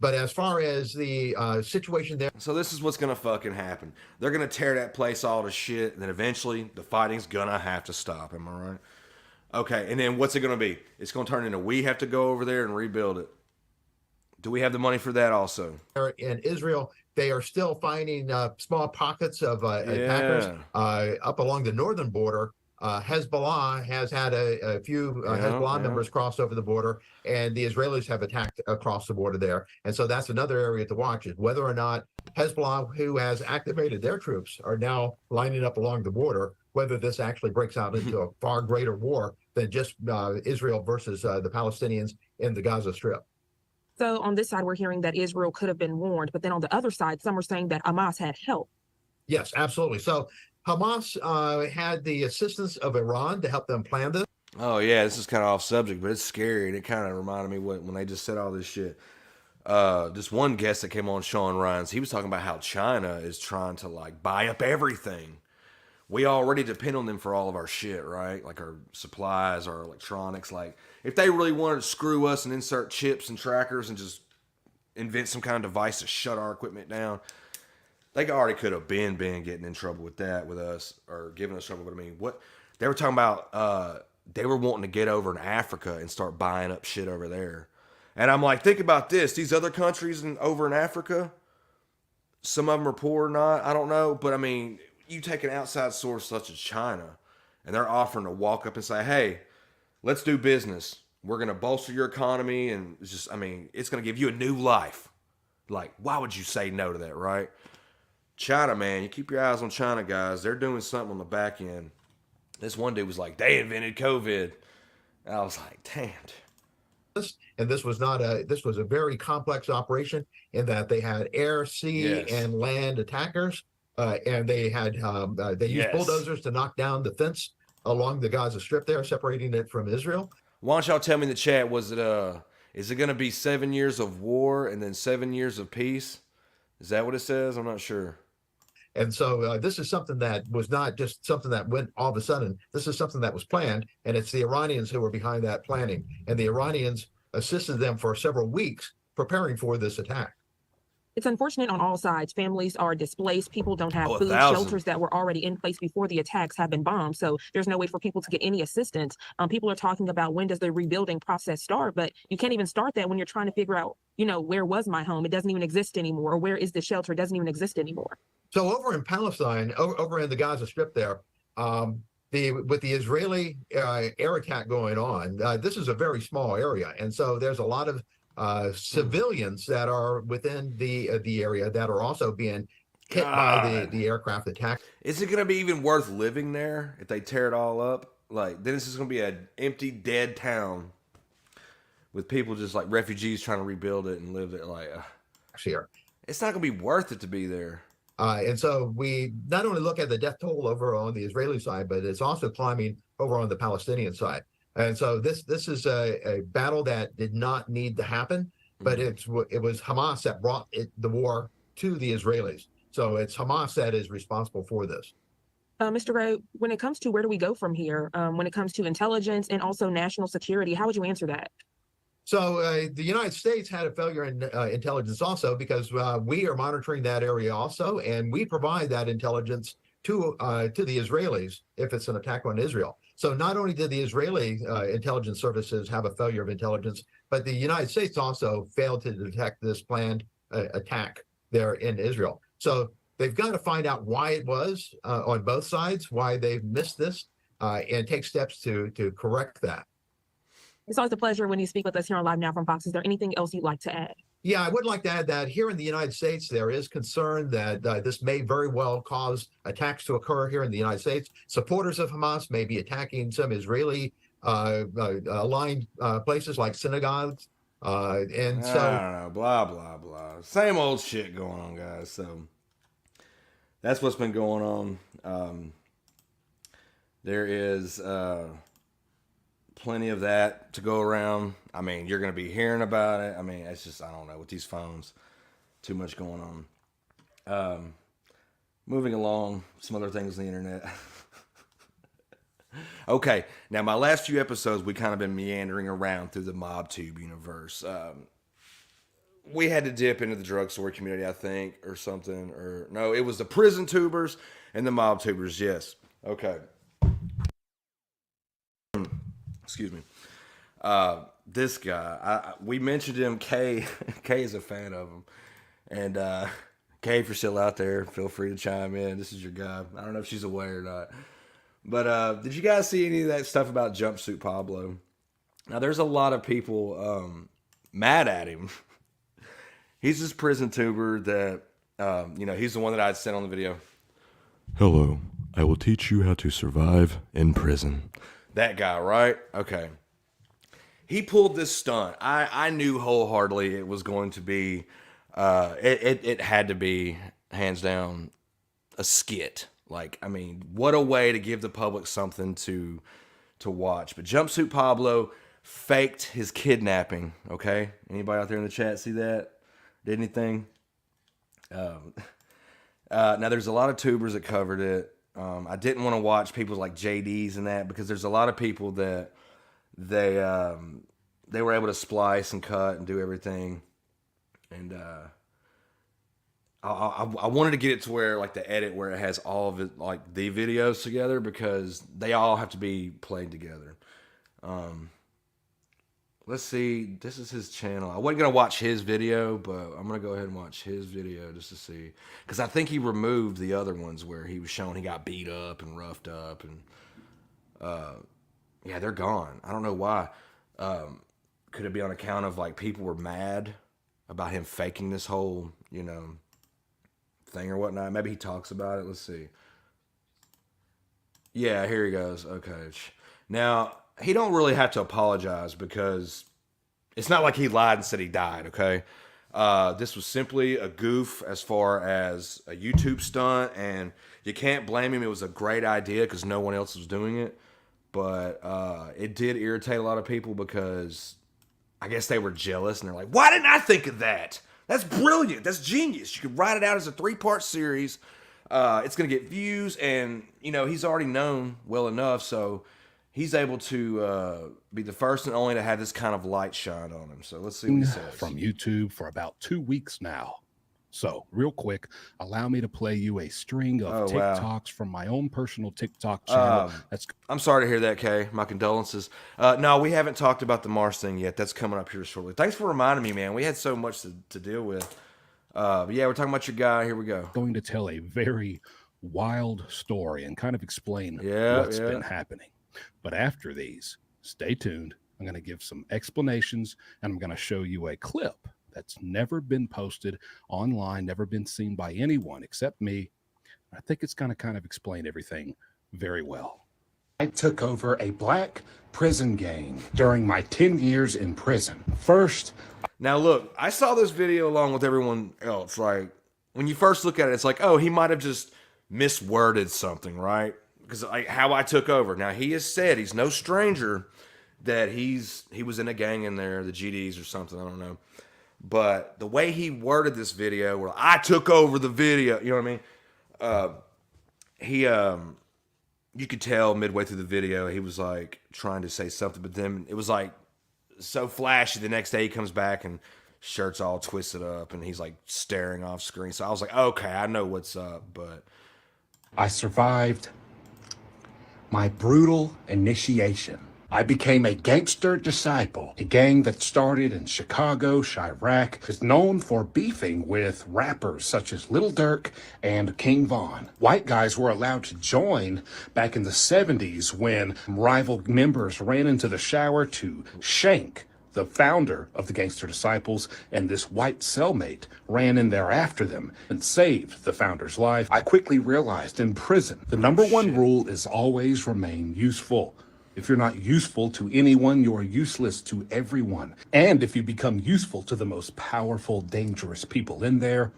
But as far as the situation there, so this is what's gonna fucking happen. They're gonna tear that place all to shit, and then eventually the fighting's gonna have to stop. Am I right? Okay, and then what's it gonna be? It's gonna turn into we have to go over there and rebuild it. Do we have the money for that also? In Israel, they are still finding small pockets of attackers up along the northern border. Hezbollah has had a few Hezbollah members cross over the border, and the Israelis have attacked across the border there. And so that's another area to watch, is whether or not Hezbollah, who has activated their troops, are now lining up along the border, whether this actually breaks out into a far greater war than just Israel versus the Palestinians in the Gaza Strip. So on this side, we're hearing that Israel could have been warned, but then on the other side, some are saying that Hamas had help. Yes, absolutely. So Hamas had the assistance of Iran to help them plan this. Oh yeah, this is kind of off subject, but it's scary, and it kind of reminded me when they just said all this shit. This one guest that came on, Sean Ryan's, he was talking about how China is trying to like buy up everything. We already depend on them for all of our shit, right? Like our supplies, our electronics. Like if they really wanted to screw us and insert chips and trackers and just invent some kind of device to shut our equipment down, they already could have been getting in trouble with that with us, or giving us trouble. But I mean, what they were talking about, they were wanting to get over in Africa and start buying up shit over there. And I'm like, think about this: these other countries over in Africa, some of them are poor or not, I don't know, but I mean, you take an outside source such as China, and they're offering to walk up and say, hey, let's do business. We're going to bolster your economy. And it's just, I mean, it's going to give you a new life. Like, why would you say no to that, right? China, man, you keep your eyes on China, guys. They're doing something on the back end. This one dude was like, they invented COVID. And I was like, damn. And this was a very complex operation in that they had air, sea, and land attackers. And they had they used bulldozers to knock down the fence along the Gaza Strip there, separating it from Israel. Why don't y'all tell me in the chat, is it going to be 7 years of war and then 7 years of peace? Is that what it says? I'm not sure. And so this is something that was not just something that went all of a sudden. This is something that was planned, and it's the Iranians who were behind that planning. And the Iranians assisted them for several weeks preparing for this attack. It's unfortunate on all sides. Families are displaced. People don't have food. 1,000. Shelters that were already in place before the attacks have been bombed. So there's no way for people to get any assistance. People are talking about when does the rebuilding process start, but you can't even start that when you're trying to figure out, where was my home? It doesn't even exist anymore. Or where is the shelter? It doesn't even exist anymore. So over in Palestine, over in the Gaza Strip there, with the Israeli air attack going on, this is a very small area. And so there's a lot of civilians that are within the area that are also being hit by the aircraft attack. Is it going to be even worth living there if they tear it all up? Like, then this is going to be an empty, dead town with people just like refugees trying to rebuild it and live there. Like, Here, it's not going to be worth it to be there. And so we not only look at the death toll over on the Israeli side, but it's also climbing over on the Palestinian side. And so this is a battle that did not need to happen, but it was Hamas that brought the war to the Israelis. So it's Hamas that is responsible for this. Mr. Gray, when it comes to where do we go from here, when it comes to intelligence and also national security, how would you answer that? So the United States had a failure in intelligence also because we are monitoring that area also, and we provide that intelligence to the Israelis if it's an attack on Israel. So not only did the Israeli intelligence services have a failure of intelligence, but the United States also failed to detect this planned attack there in Israel. So they've got to find out why it was on both sides, why they've missed this, and take steps to correct that. It's always a pleasure when you speak with us here on Live Now from Fox. Is there anything else you'd like to add? Yeah, I would like to add that here in the United States, there is concern that this may very well cause attacks to occur here in the United States. Supporters of Hamas may be attacking some Israeli aligned places like synagogues And I so, don't know, blah, blah, blah. Same old shit going on, guys. So that's what's been going on. There is plenty of that to go around. I mean, you're going to be hearing about it. I mean, it's just, I don't know, with these phones, too much going on. Moving along, some other things on the internet. Okay, now my last few episodes, we kind of been meandering around through the MobTube universe. We had to dip into the drugstore community, I think, or something. Or no, it was the prison tubers and the mob tubers. Yes. Okay. Excuse me. This guy, we mentioned him. Kay is a fan of him, and Kay, if you're still out there, feel free to chime in. This is your guy. I don't know if she's aware or not, but did you guys see any of that stuff about Jumpsuit Pablo? Now, there's a lot of people mad at him. He's this prison tuber that, he's the one that I'd sent on the video. Hello, I will teach you how to survive in prison. That guy, right? Okay. He pulled this stunt. I knew wholeheartedly it was going to be, it had to be, hands down, a skit. Like, I mean, what a way to give the public something to watch. But Jumpsuit Pablo faked his kidnapping, okay? Anybody out there in the chat see that? Did anything? Now, there's a lot of tubers that covered it. I didn't want to watch people like JD's and that because there's a lot of people that they were able to splice and cut and do everything. And I wanted to get it to where like the edit where it has all of it, like the videos together, because they all have to be played together. Let's see. This is his channel. I wasn't going to watch his video, but I'm going to go ahead and watch his video just to see. Because I think he removed the other ones where he was showing he got beat up and roughed up. And yeah, they're gone. I don't know why. Could it be on account of like people were mad about him faking this whole, thing or whatnot? Maybe he talks about it. Let's see. Yeah, here he goes. Okay. Now, he don't really have to apologize because it's not like he lied and said he died, okay? This was simply a goof as far as a YouTube stunt, and you can't blame him. It was a great idea because no one else was doing it. But it did irritate a lot of people because I guess they were jealous, and they're like, why didn't I think of that? That's brilliant. That's genius. You could write it out as a 3-part series. It's going to get views, and, he's already known well enough, so he's able to be the first and only to have this kind of light shine on him. So let's see what he says. From YouTube for about 2 weeks now. So real quick, allow me to play you a string of TikToks from my own personal TikTok channel. I'm sorry to hear that, Kay. My condolences. No, we haven't talked about the Mars thing yet. That's coming up here shortly. Thanks for reminding me, man. We had so much to deal with. But yeah, we're talking about your guy. Here we go. Going to tell a very wild story and kind of explain what's been happening. But after these, stay tuned. I'm going to give some explanations, and I'm going to show you a clip that's never been posted online, never been seen by anyone except me. I think it's going to kind of explain everything very well. I took over a black prison gang during my 10 years in prison. First, now look, I saw this video along with everyone else. Like, when you first look at it, it's like, oh, he might have just misworded something, right? Because like how I took over. Now, he has said he's no stranger that he was in a gang in there, the GDs or something, I don't know. But the way he worded this video, where I took over the video, you know what I mean? You could tell midway through the video, he was like trying to say something, but then it was like so flashy. The next day he comes back and shirt's all twisted up and he's like staring off screen. So I was like, okay, I know what's up, but I survived my brutal initiation. I became a gangster disciple. A gang that started in Chicago, Chirac, is known for beefing with rappers such as Lil Durk and King Von. White guys were allowed to join back in the 70s when rival members ran into the shower to shank the founder of the Gangster Disciples, and this white cellmate ran in there after them and saved the founder's life. I quickly realized in prison, the number one rule is always remain useful. If you're not useful to anyone, you're useless to everyone. And if you become useful to the most powerful, dangerous people in there,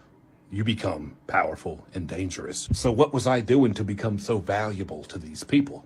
you become powerful and dangerous. So what was I doing to become so valuable to these people?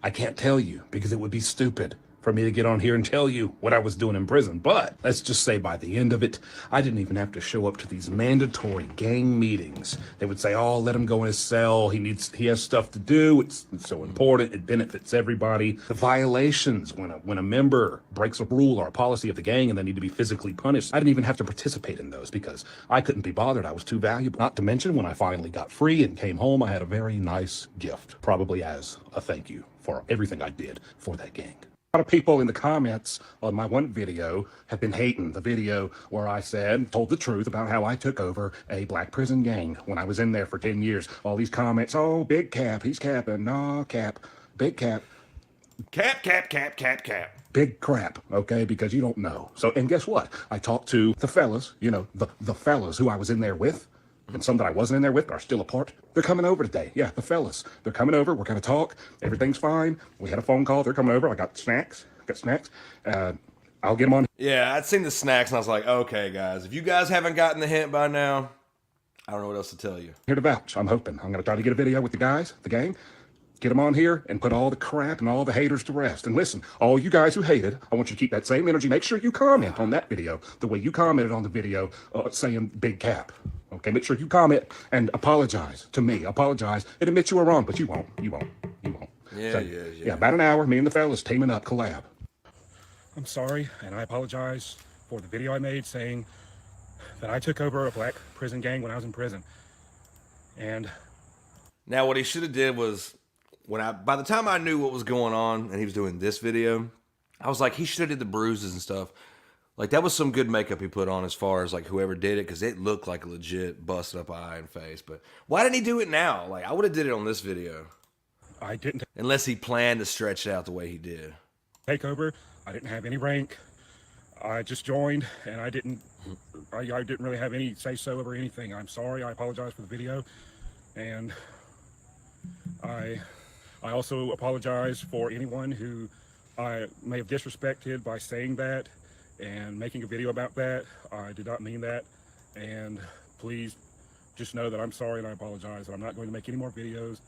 I can't tell you because it would be stupid for me to get on here and tell you what I was doing in prison. But let's just say by the end of it, I didn't even have to show up to these mandatory gang meetings. They would say, oh, let him go in his cell. He has stuff to do. It's so important. It benefits everybody. The violations when a member breaks a rule or a policy of the gang and they need to be physically punished, I didn't even have to participate in those because I couldn't be bothered. I was too valuable. Not to mention when I finally got free and came home, I had a very nice gift, probably as a thank you for everything I did for that gang. A lot of people in the comments on my one video have been hating the video where I told the truth about how I took over a black prison gang when I was in there for 10 years. All these comments, oh, big cap, he's capping, no, cap, big cap. Cap, cap, cap, cap, cap. Big crap, okay, because you don't know. So, and guess what? I talked to the fellas, you know, the fellas who I was in there with, and some that I wasn't in there with are still apart. They're coming over today. Yeah, the fellas. They're coming over. We're going to talk. Everything's fine. We had a phone call. They're coming over. I got snacks. I'll get them on. Yeah, I'd seen the snacks and I was like, okay, guys, if you guys haven't gotten the hint by now, I don't know what else to tell you. Here to vouch. I'm hoping. I'm going to try to get a video with the guys, the gang, get them on here and put all the crap and all the haters to rest. And listen, all you guys who hated, I want you to keep that same energy. Make sure you comment on that video the way you commented on the video saying big cap. Okay, make sure you comment and apologize to me. Apologize and admit you were wrong, but you won't. You won't. Yeah, about an hour, me and the fellas teaming up, collab. I'm sorry, and I apologize for the video I made saying that I took over a black prison gang when I was in prison. And now what he should have did was, by the time I knew what was going on and he was doing this video, I was like, he should have did the bruises and stuff. Like, that was some good makeup he put on as far as, like, whoever did it, because it looked like a legit busted up eye and face. But why didn't he do it now? Like, I would have did it on this video. I didn't. Unless he planned to stretch it out the way he did. Take over. I didn't have any rank. I just joined, and I didn't really have any say-so over anything. I'm sorry. I apologize for the video. And I also apologize for anyone who I may have disrespected by saying that and making a video about that. I did not mean that. And please just know that I'm sorry and I apologize, and I'm not going to make any more videos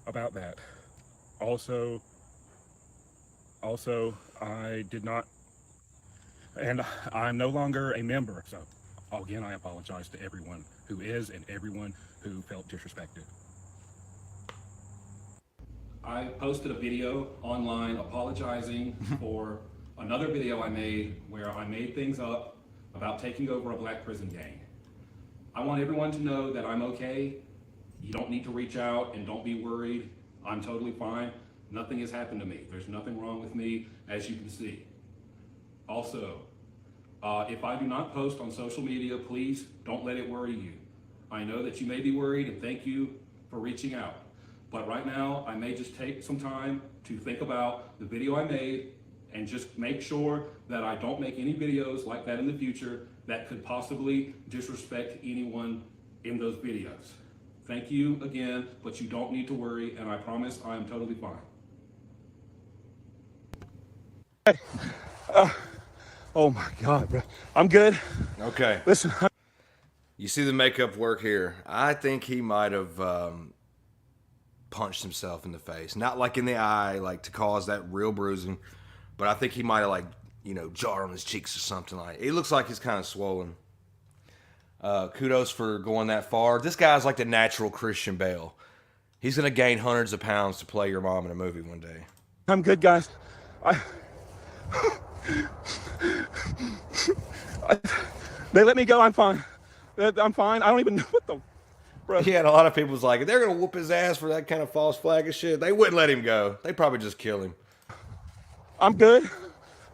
about that. Also, I did not, and I'm no longer a member. So again, I apologize to everyone who is and everyone who felt disrespected. I posted a video online apologizing for another video I made where I made things up about taking over a black prison gang. I want everyone to know that I'm okay. You don't need to reach out and don't be worried. I'm totally fine. Nothing has happened to me. There's nothing wrong with me, as you can see. Also, if I do not post on social media, please don't let it worry you. I know that you may be worried, and thank you for reaching out. But right now, I may just take some time to think about the video I made and just make sure that I don't make any videos like that in the future that could possibly disrespect anyone in those videos. Thank you again, but you don't need to worry, and I promise I am totally fine. Oh my God, bro. I'm good. Okay. Listen. You see the makeup work here. I think he might have punched himself in the face. Not like in the eye, like to cause that real bruising, but I think he might have, like, you know, jarred on his cheeks or something. Like, it looks like he's kind of swollen. Kudos for going that far. This guy's like the natural Christian Bale. He's going to gain hundreds of pounds to play your mom in a movie one day. I'm good, guys. They let me go. I'm fine. I'm fine. I don't even know what the... Bro. Yeah, and a lot of people was like, if they're going to whoop his ass for that kind of false flag and shit, they wouldn't let him go. They'd probably just kill him. I'm good.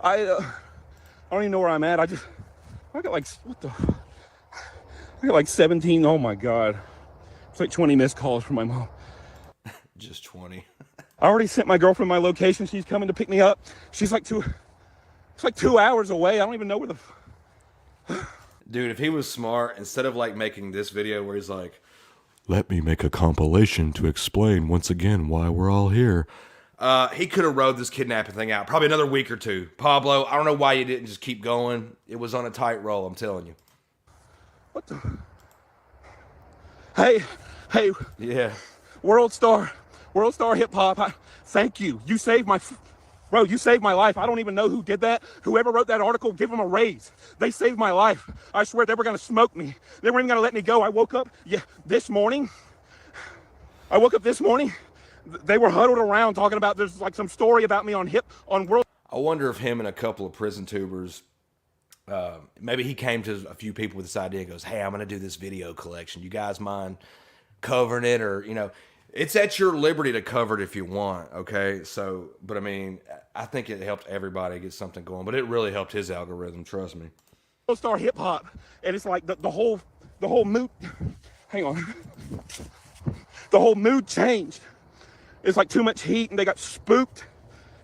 I don't even know where I'm at. I got like, what the... I got like 17, oh my God. It's like 20 missed calls from my mom. Just 20. I already sent my girlfriend my location. She's coming to pick me up. She's like it's like 2 hours away. I don't even know where the... Dude, if he was smart, instead of like making this video where he's like, let me make a compilation to explain once again why we're all here, He could have rode this kidnapping thing out probably another week or two. Pablo, I don't know why you didn't just keep going. It was on a tight roll, I'm telling you. What the? Hey, Yeah. World Star Hip Hop. Thank you. You saved my, bro. You saved my life. I don't even know who did that. Whoever wrote that article, give them a raise. They saved my life. I swear they were gonna smoke me. They weren't even gonna let me go. I woke up, this morning. They were huddled around talking about there's like some story about me on World. I wonder if him and a couple of prison tubers, maybe he came to a few people with this idea and goes, hey, I'm going to do this video collection. You guys mind covering it? Or, it's at your liberty to cover it if you want. Okay. So, but I mean, I think it helped everybody get something going, but it really helped his algorithm. Trust me. World Star Hip Hop. And it's like the whole mood. Hang on. The whole mood changed. It's like too much heat and they got spooked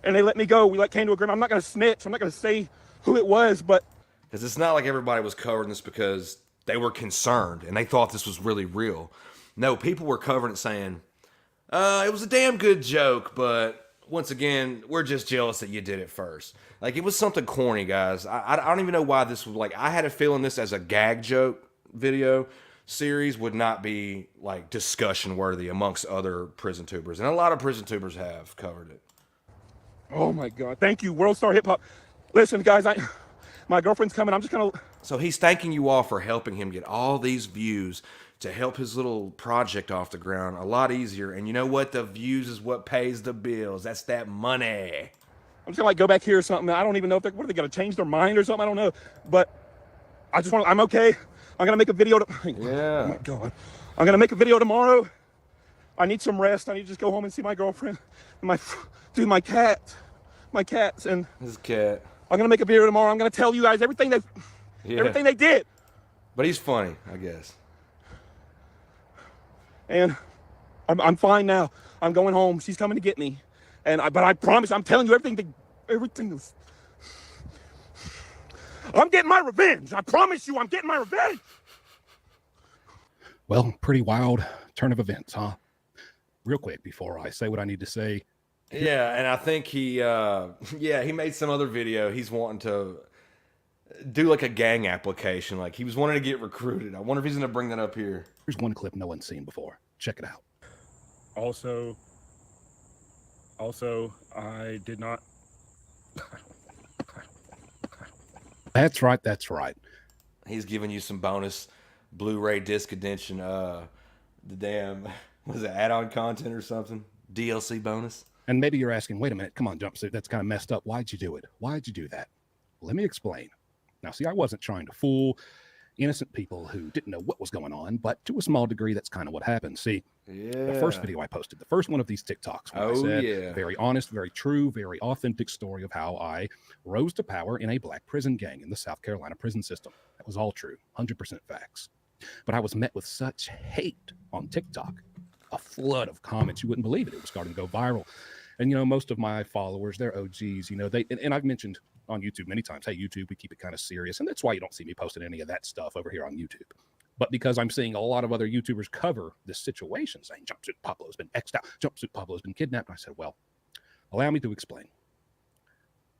and they let me go. We came to agreement. I'm not going to snitch. I'm not going to say who it was, but. Because it's not like everybody was covering this because they were concerned and they thought this was really real. No, people were covering it saying, it was a damn good joke, but once again, we're just jealous that you did it first. Like, it was something corny, guys. I don't even know why this was I had a feeling this as a gag joke video series would not be discussion worthy amongst other prison tubers. And a lot of prison tubers have covered it. Oh my God. Thank you, World Star Hip Hop. Listen, guys, my girlfriend's coming. I'm just going to. So he's thanking you all for helping him get all these views to help his little project off the ground a lot easier. And you know what? The views is what pays the bills. That's that money. I'm just going to go back here or something. I don't even know if what are they going to change their mind or something? I don't know. But I'm okay. I'm going to make a video. Yeah. Oh my God. I'm going to make a video tomorrow. I need some rest. I need to just go home and see my girlfriend. And my cats. And his cat. I'm going to make a video tomorrow. I'm going to tell you guys everything they did. But he's funny, I guess. And I'm fine now. I'm going home. She's coming to get me. But I promise, I'm telling you everything. I'm getting my revenge. I promise you, I'm getting my revenge. Well, pretty wild turn of events, huh? Real quick before I say what I need to say. Yeah, and I think he made some other video. He's wanting to do a gang application. He was wanting to get recruited. I wonder if he's going to bring that up here. Here's one clip no one's seen before. Check it out. Also, I did not. That's right. He's giving you some bonus Blu-ray disc edition. The damn, was it add-on content or something? DLC bonus. And maybe you're asking, wait a minute, come on, Jumpsuit, that's kind of messed up. Why'd you do it? Why'd you do that? Let me explain. Now, see, I wasn't trying to fool innocent people who didn't know what was going on, but to a small degree, that's kind of what happened. See, the first video I posted, the first one of these TikToks, where I said, very honest, very true, very authentic story of how I rose to power in a black prison gang in the South Carolina prison system. That was all true, 100% facts. But I was met with such hate on TikTok, a flood of comments. You wouldn't believe it. It was starting to go viral. And, most of my followers, they're OGs, and I've mentioned on YouTube many times, hey, YouTube, we keep it kind of serious. And that's why you don't see me posting any of that stuff over here on YouTube. But because I'm seeing a lot of other YouTubers cover this situation, saying Jumpsuit Pablo's been X'd out, Jumpsuit Pablo's been kidnapped. I said, well, allow me to explain.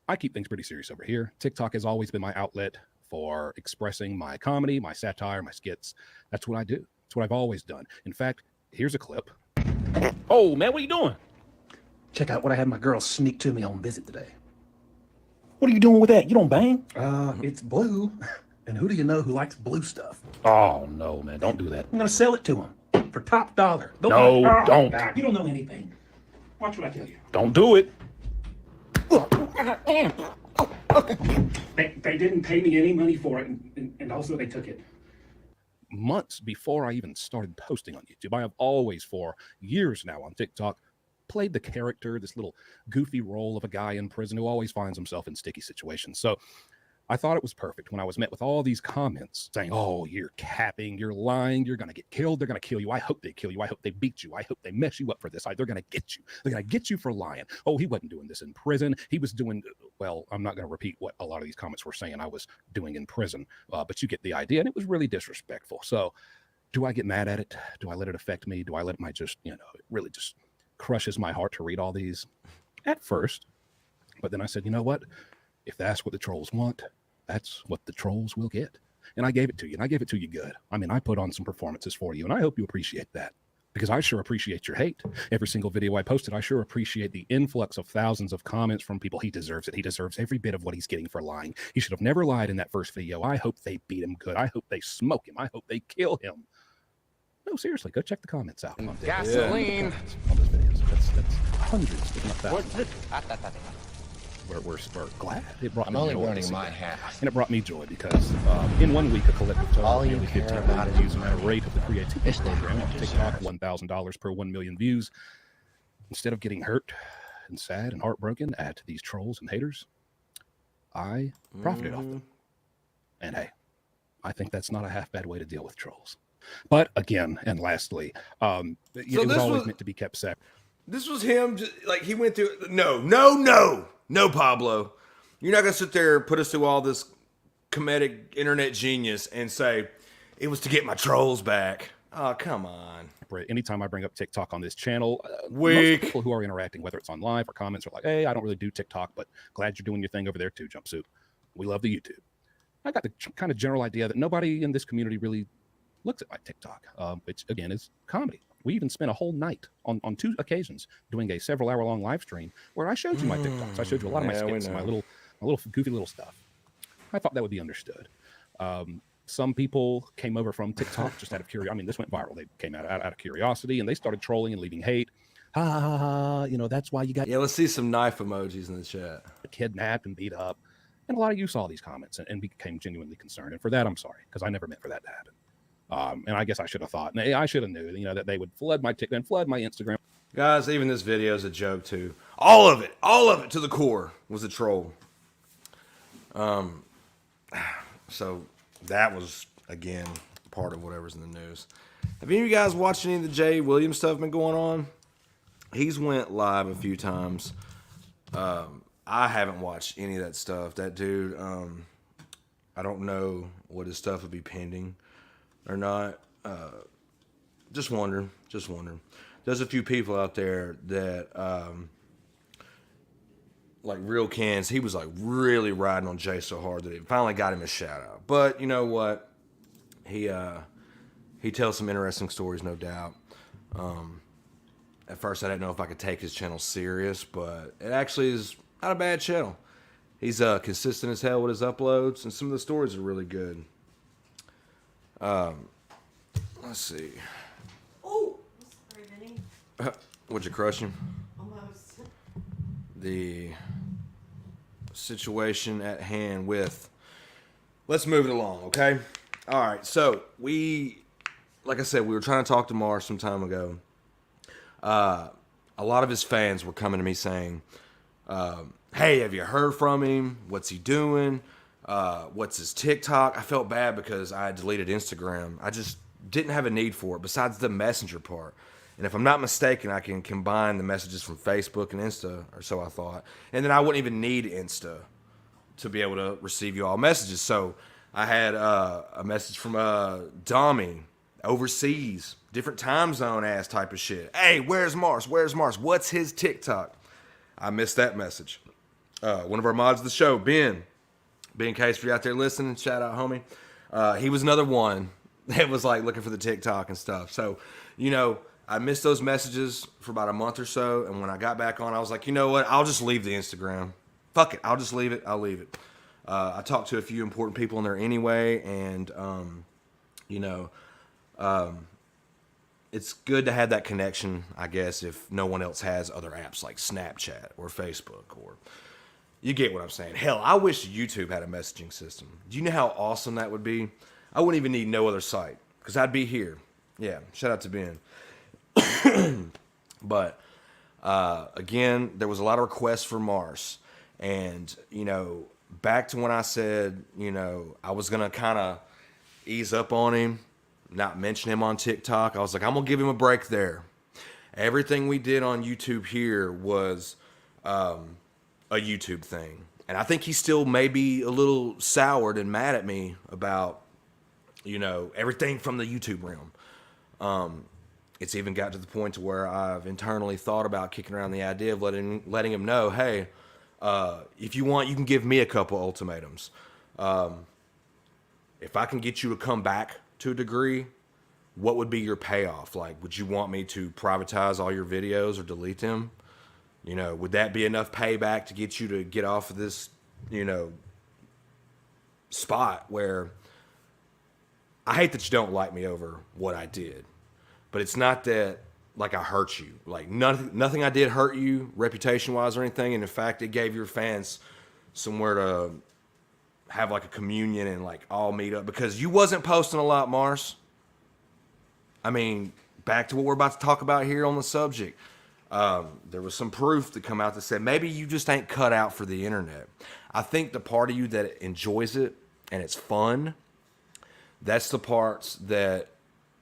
I keep things pretty serious over here. TikTok has always been my outlet for expressing my comedy, my satire, my skits. That's what I do. That's what I've always done. In fact, here's a clip. Oh, man, what are you doing? Check out what I had my girl sneak to me on visit today. What are you doing with that? You don't bang? It's blue. And who do you know who likes blue stuff? Oh, no, man, don't do that. I'm going to sell it to him for top dollar. No, don't. You don't know anything. Watch what I tell you. Don't do it. They didn't pay me any money for it, and also they took it. Months before I even started posting on YouTube, I have always, for years now on TikTok, played the character, this little goofy role of a guy in prison who always finds himself in sticky situations. So I thought it was perfect when I was met with all these comments saying, oh, you're capping, you're lying, you're going to get killed, they're going to kill you, I hope they kill you, I hope they beat you, I hope they mess you up for this, they're going to get you, they're going to get you for lying. Oh, he wasn't doing this in prison, he was doing, well, I'm not going to repeat what a lot of these comments were saying I was doing in prison, but you get the idea, and it was really disrespectful. So do I get mad at it? Do I let it affect me? Do I let my just, it really just crushes my heart to read all these? at first. But then I said, you know what? If that's what the trolls want, that's what the trolls will get. And I gave it to you, and I gave it to you good. I mean, I put on some performances for you, and I hope you appreciate that, because I sure appreciate your hate. Every single video I posted, I sure appreciate the influx of thousands of comments from people. He deserves it. He deserves every bit of what he's getting for lying. He should have never lied in that first video. I hope they beat him good. I hope they smoke him. I hope they kill him. No, seriously, go check the comments out. Gasoline. On those videos. That's hundreds, if not thousands. We're glad it brought me joy. running my half. And it brought me joy because in 1 week, a collective total of nearly 15 million views at a rate of the creativity program on TikTok, $1,000 per 1 million views. Instead of getting hurt and sad and heartbroken at these trolls and haters, I profited off them. And hey, I think that's not a half bad way to deal with trolls. But again, and lastly, it was always meant to be kept separate. This was him, just, like, he went through, no, Pablo. You're not going to sit there and put us through all this comedic internet genius and say, it was to get my trolls back. Oh, come on. Anytime I bring up TikTok on this channel, most people who are interacting, whether it's on live or comments, are like, hey, I don't really do TikTok, but glad you're doing your thing over there too, Jumpsuit. We love the YouTube. I got the kind of general idea that nobody in this community really looks at my TikTok, which, again, is comedy. We even spent a whole night on 2 occasions doing a several hour long live stream where I showed you my TikToks. I showed you a lot of my skits, my little goofy little stuff. I thought that would be understood. Some people came over from TikTok just out of curiosity. I mean, this went viral. They came out of curiosity and they started trolling and leaving hate. Ha ha ha! You know, that's why you got. Yeah, let's see some knife emojis in the chat. Kidnapped and beat up, and a lot of you saw these comments and became genuinely concerned. And for that, I'm sorry, because I never meant for that to happen. And I guess I should have thought, I should have knew, that they would flood my TikTok and flood my Instagram. Guys, even this video is a joke too. All of it to the core was a troll. So that was, again, part of whatever's in the news. Have any of you guys watched any of the Jay Williams stuff been going on? He's went live a few times. I haven't watched any of that stuff. That dude, I don't know what his stuff would be pending or not. Just wondering. There's a few people out there that, like Real Cans, he was like really riding on Jay so hard that it finally got him a shout out. But you know what? He tells some interesting stories, no doubt. At first I didn't know if I could take his channel serious, but it actually is not a bad channel. He's consistent as hell with his uploads, and some of the stories are really good. Let's see. Oh, sorry, Vinny. Would you crush him? Almost. The situation at hand with. Let's move it along, okay? All right. So like I said, we were trying to talk to Mars some time ago. A lot of his fans were coming to me saying, "Hey, have you heard from him? What's he doing? What's his TikTok?" I felt bad because I had deleted Instagram. I just didn't have a need for it besides the messenger part. And if I'm not mistaken, I can combine the messages from Facebook and Insta, or so I thought. And then I wouldn't even need Insta to be able to receive you all messages. So I had a message from Dommy overseas, different time zone ass type of shit. Hey, where's Mars? What's his TikTok? I missed that message. One of our mods of the show, Ben Case, if you're out there listening, shout out, homie. He was another one that was like looking for the TikTok and stuff. So, I missed those messages for about a month or so. And when I got back on, I was like, you know what? I'll just leave the Instagram. Fuck it. I'll just leave it. I'll leave it. I talked to a few important people in there anyway. And, it's good to have that connection, I guess, if no one else has other apps like Snapchat or Facebook, or you get what I'm saying. Hell, I wish YouTube had a messaging system. Do you know how awesome that would be? I wouldn't even need no other site because I'd be here. Yeah, shout out to Ben. But again, there was a lot of requests for Mars, and back to when I said I was gonna kind of ease up on him, not mention him on TikTok. I was like, I'm gonna give him a break there. Everything we did on YouTube here was a YouTube thing, and I think he's still maybe a little soured and mad at me about everything from the YouTube realm. it's even got to the point to where I've internally thought about kicking around the idea of letting him know, hey, if you want, you can give me a couple ultimatums. If I can get you to come back to a degree, what would be your payoff? Like, would you want me to privatize all your videos or delete them? You know, would that be enough payback to get you to get off of this, you know, spot where I hate that you don't like me over what I did, but it's not that like I hurt you. Like nothing I did hurt you reputation wise or anything. And in fact, it gave your fans somewhere to have like a communion and like all meet up, because you wasn't posting a lot, Mars. I mean, back to what we're about to talk about here on the subject. There was some proof to come out that said maybe you just ain't cut out for the internet. I think the part of you that enjoys it and it's fun, that's the parts that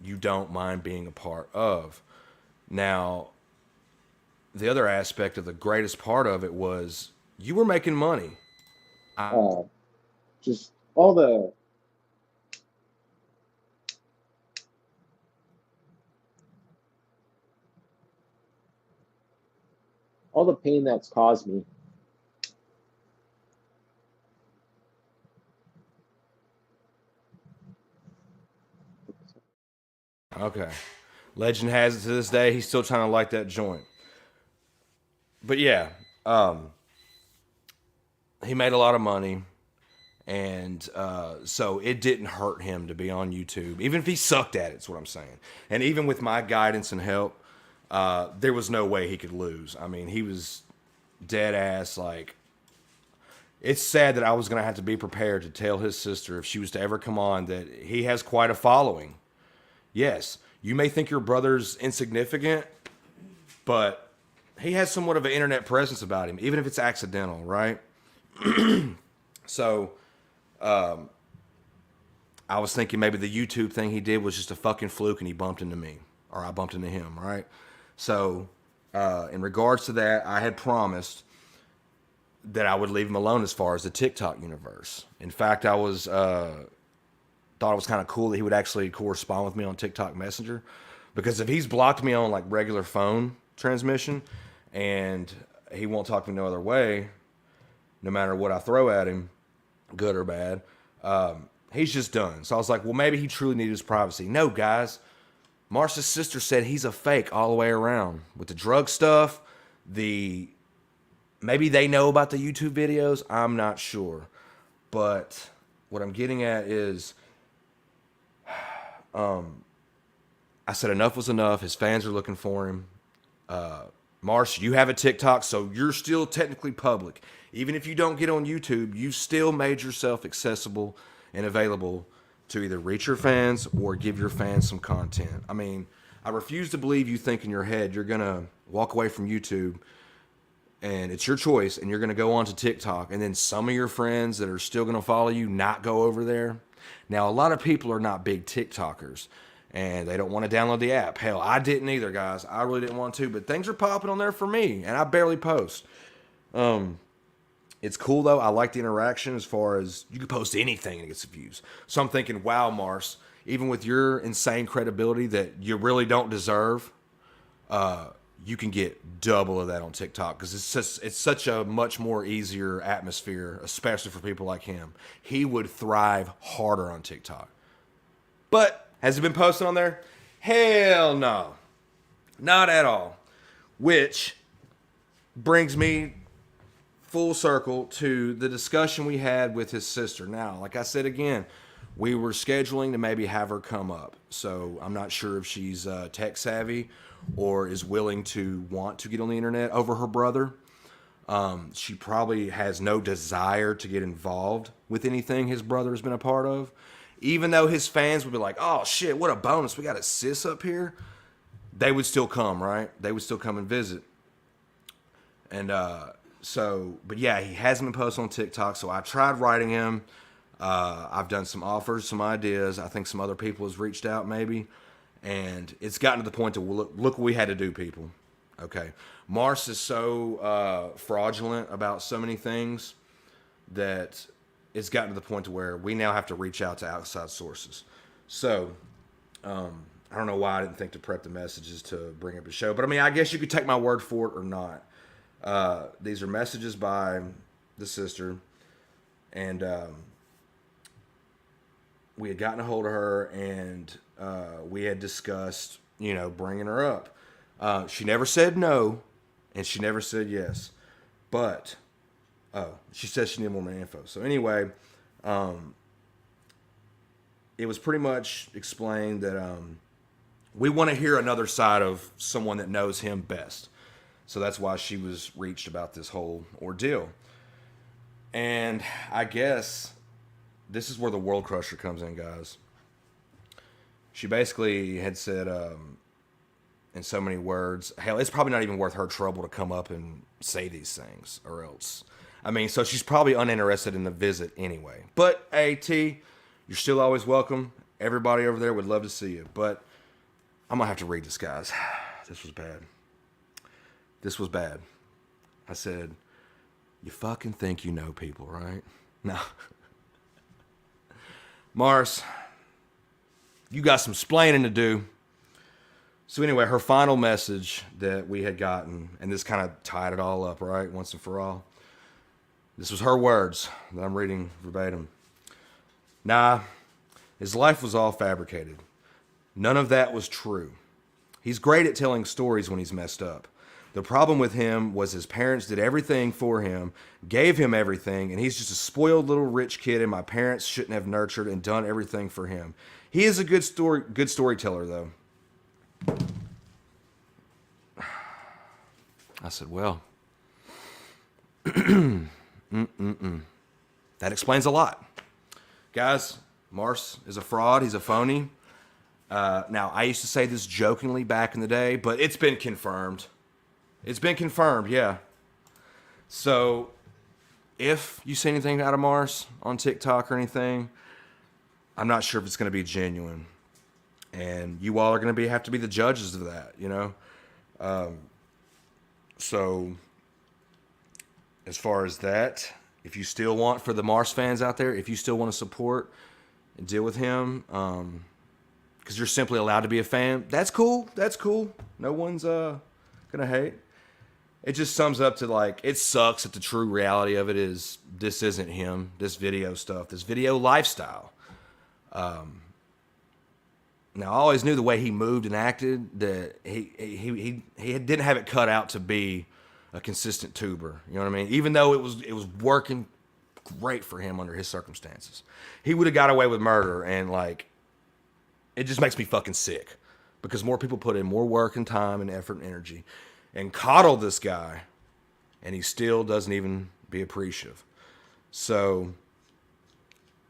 you don't mind being a part of. Now, the other aspect of the greatest part of it was you were making money. Just all the pain that's caused me. Okay. Legend has it to this day, he's still trying to light that joint. But yeah, he made a lot of money. And so it didn't hurt him to be on YouTube, even if he sucked at it, is what I'm saying. And even with my guidance and help, there was no way he could lose. I mean, he was dead ass. Like, it's sad that I was going to have to be prepared to tell his sister, if she was to ever come on, that he has quite a following. Yes, you may think your brother's insignificant, but he has somewhat of an internet presence about him, even if it's accidental, right? So, I was thinking maybe the YouTube thing he did was just a fucking fluke and he bumped into me, or I bumped into him, right? So, in regards to that, I had promised that I would leave him alone as far as the TikTok universe. In fact, I was, thought it was kind of cool that he would actually correspond with me on TikTok Messenger, because if he's blocked me on like regular phone transmission and he won't talk to me no other way, no matter what I throw at him, good or bad, he's just done. So I was like, well, maybe he truly needed his privacy. No, guys, Marcy's sister said he's a fake all the way around with the drug stuff. Maybe they know about the YouTube videos. I'm not sure. But what I'm getting at is, I said enough was enough. His fans are looking for him. Marsh, you have a TikTok, so you're still technically public. Even if you don't get on YouTube, you still made yourself accessible and available to either reach your fans or give your fans some content. I mean, I refuse to believe you think in your head you're going to walk away from YouTube and it's your choice and you're going to go on to TikTok, and then some of your friends that are still going to follow you not go over there. Now, a lot of people are not big TikTokers and they don't want to download the app. Hell, I didn't either, guys. I really didn't want to, but things are popping on there for me and I barely post. It's cool though. I like the interaction as far as you can post anything and it gets views. So I'm thinking, wow, Mars, even with your insane credibility that you really don't deserve, you can get double of that on TikTok, because it's such a much more easier atmosphere, especially for people like him. He would thrive harder on TikTok. But has he been posting on there? Hell no. Not at all. Which brings me full circle to the discussion we had with his sister. Now, like I said again, we were scheduling to maybe have her come up. So I'm not sure if she's tech savvy or is willing to want to get on the internet over her brother. She probably has no desire to get involved with anything his brother has been a part of. Even though his fans would be like, oh shit, what a bonus, we got a sis up here. They would still come, right? They would still come and visit. And but yeah, he hasn't been posting on TikTok, so I tried writing him. I've done some offers, some ideas. I think some other people has reached out maybe. And it's gotten to the point to look what we had to do, people. Okay. Mars is so fraudulent about so many things that it's gotten to the point to where we now have to reach out to outside sources. So I don't know why I didn't think to prep the messages to bring up the show, but I mean, I guess you could take my word for it or not. These are messages by the sister, and we had gotten a hold of her, and we had discussed, you know, bringing her up. She never said no, and she never said yes, but she said she needed more info. So anyway, it was pretty much explained that we want to hear another side of someone that knows him best. So that's why she was reached about this whole ordeal. And I guess this is where the world crusher comes in, guys. She basically had said, in so many words, hell, it's probably not even worth her trouble to come up and say these things, or else. I mean, so she's probably uninterested in the visit anyway. But, hey, T, you're still always welcome. Everybody over there would love to see you. But I'm going to have to read this, guys. This was bad. This was bad. I said, you fucking think you know people, right? No. Mars, you got some splaining to do. So anyway, her final message that we had gotten, and this kind of tied it all up, right, once and for all. This was her words that I'm reading verbatim. Nah, his life was all fabricated. None of that was true. He's great at telling stories when he's messed up. The problem with him was his parents did everything for him, gave him everything, and he's just a spoiled little rich kid, and my parents shouldn't have nurtured and done everything for him. He is a good storyteller, though. I said, well, that explains a lot. Guys, Mars is a fraud. He's a phony. Now, I used to say this jokingly back in the day, but it's been confirmed. It's been confirmed, yeah. So, if you see anything out of Mars on TikTok or anything, I'm not sure if it's going to be genuine. And you all are going to have to be the judges of that, you know? So, as far as that, if you still want, for the Mars fans out there, if you still want to support and deal with him, because you're simply allowed to be a fan, that's cool. That's cool. No one's going to hate. It just sums up to, like, it sucks that the true reality of it is this isn't him, this video stuff, this video lifestyle. Now, I always knew the way he moved and acted that he didn't have it cut out to be a consistent tuber. You know what I mean? Even though it was working great for him under his circumstances, he would have got away with murder, and like, it just makes me fucking sick because more people put in more work and time and effort and energy and coddle this guy, and he still doesn't even be appreciative. So,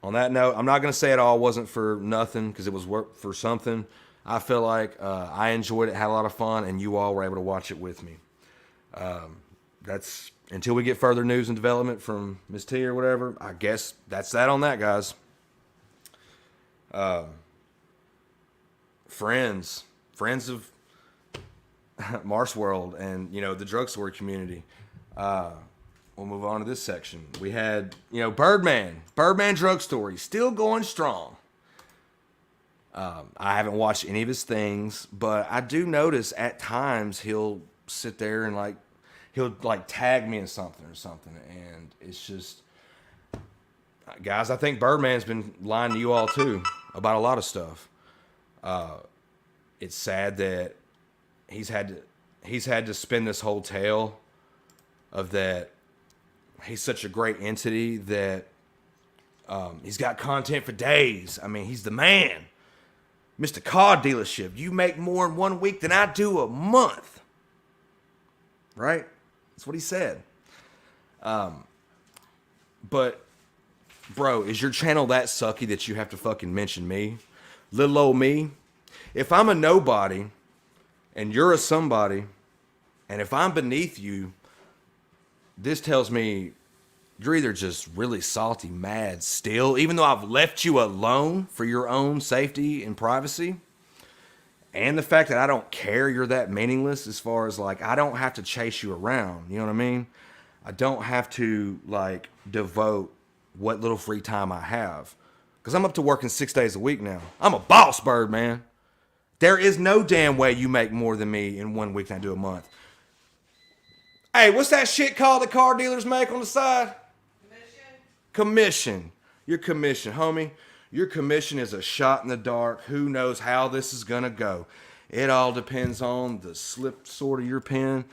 on that note, I'm not going to say it all wasn't for nothing, because it was work for something. I feel like I enjoyed it, had a lot of fun, and you all were able to watch it with me. That's until we get further news and development from Ms. T or whatever. I guess that's that on that, guys. Friends of Marcwrld and, you know, the drugstore community. We'll move on to this section. We had, you know, Birdman Drugstore. He's still going strong. I haven't watched any of his things, but I do notice at times he'll sit there and he'll tag me in something or something. And it's just, guys, I think Birdman's been lying to you all too about a lot of stuff. It's sad that he's had to spin this whole tale of that he's such a great entity that he's got content for days. I mean, he's the man. Mr. Car Dealership, you make more in 1 week than I do a month. Right? That's what he said. But, bro, is your channel that sucky that you have to fucking mention me? Little old me? If I'm a nobody and you're a somebody, and if I'm beneath you, this tells me you're either just really salty mad still, even though I've left you alone for your own safety and privacy, and the fact that I don't care you're that meaningless as far as, like, I don't have to chase you around, you know what I mean? I don't have to, like, devote what little free time I have, because I'm up to working 6 days a week now. I'm a boss, Birdman. There is no damn way you make more than me in 1 week than I do a month. Hey, what's that shit called that car dealers make on the side? Commission. Your commission, homie. Your commission is a shot in the dark. Who knows how this is going to go? It all depends on the slip sort of your pen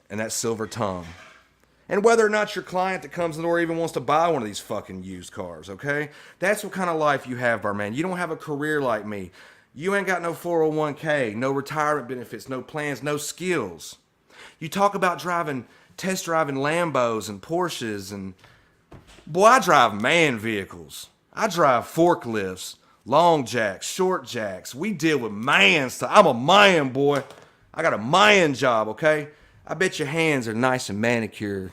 and that silver tongue. And whether or not your client that comes in the door even wants to buy one of these fucking used cars, okay? That's what kind of life you have, Barman. You don't have a career like me. You ain't got no 401k, no retirement benefits, no plans, no skills. You talk about test driving Lambos and Porsches and... Boy, I drive man vehicles. I drive forklifts, long jacks, short jacks. We deal with man stuff. I'm a man, boy. I got a man job, okay? I bet your hands are nice and manicured.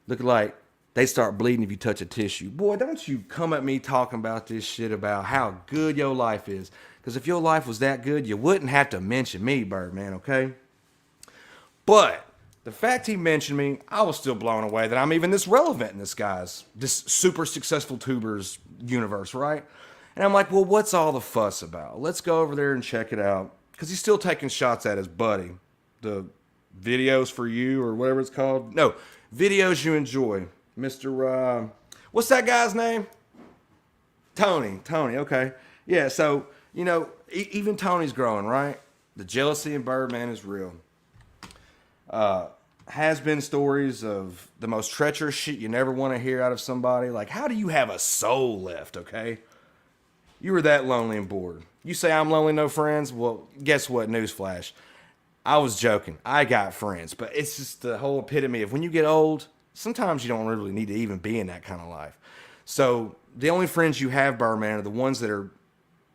Look like they start bleeding if you touch a tissue. Boy, don't you come at me talking about this shit about how good your life is. Because if your life was that good, you wouldn't have to mention me, Birdman, okay? But the fact he mentioned me, I was still blown away that I'm even this relevant in this super successful tuber's universe, right? And I'm like, well, what's all the fuss about? Let's go over there and check it out. Because he's still taking shots at his buddy. The videos for you or whatever it's called. No, videos you enjoy. Mr. What's that guy's name? Tony, okay. Yeah, so, you know, even Tony's growing, right? The jealousy in Birdman is real. Has been stories of the most treacherous shit you never want to hear out of somebody. Like, how do you have a soul left, okay? You were that lonely and bored. You say I'm lonely, no friends? Well, guess what? Newsflash. I was joking. I got friends. But it's just the whole epitome of when you get old, sometimes you don't really need to even be in that kind of life. So the only friends you have, Birdman, are the ones that are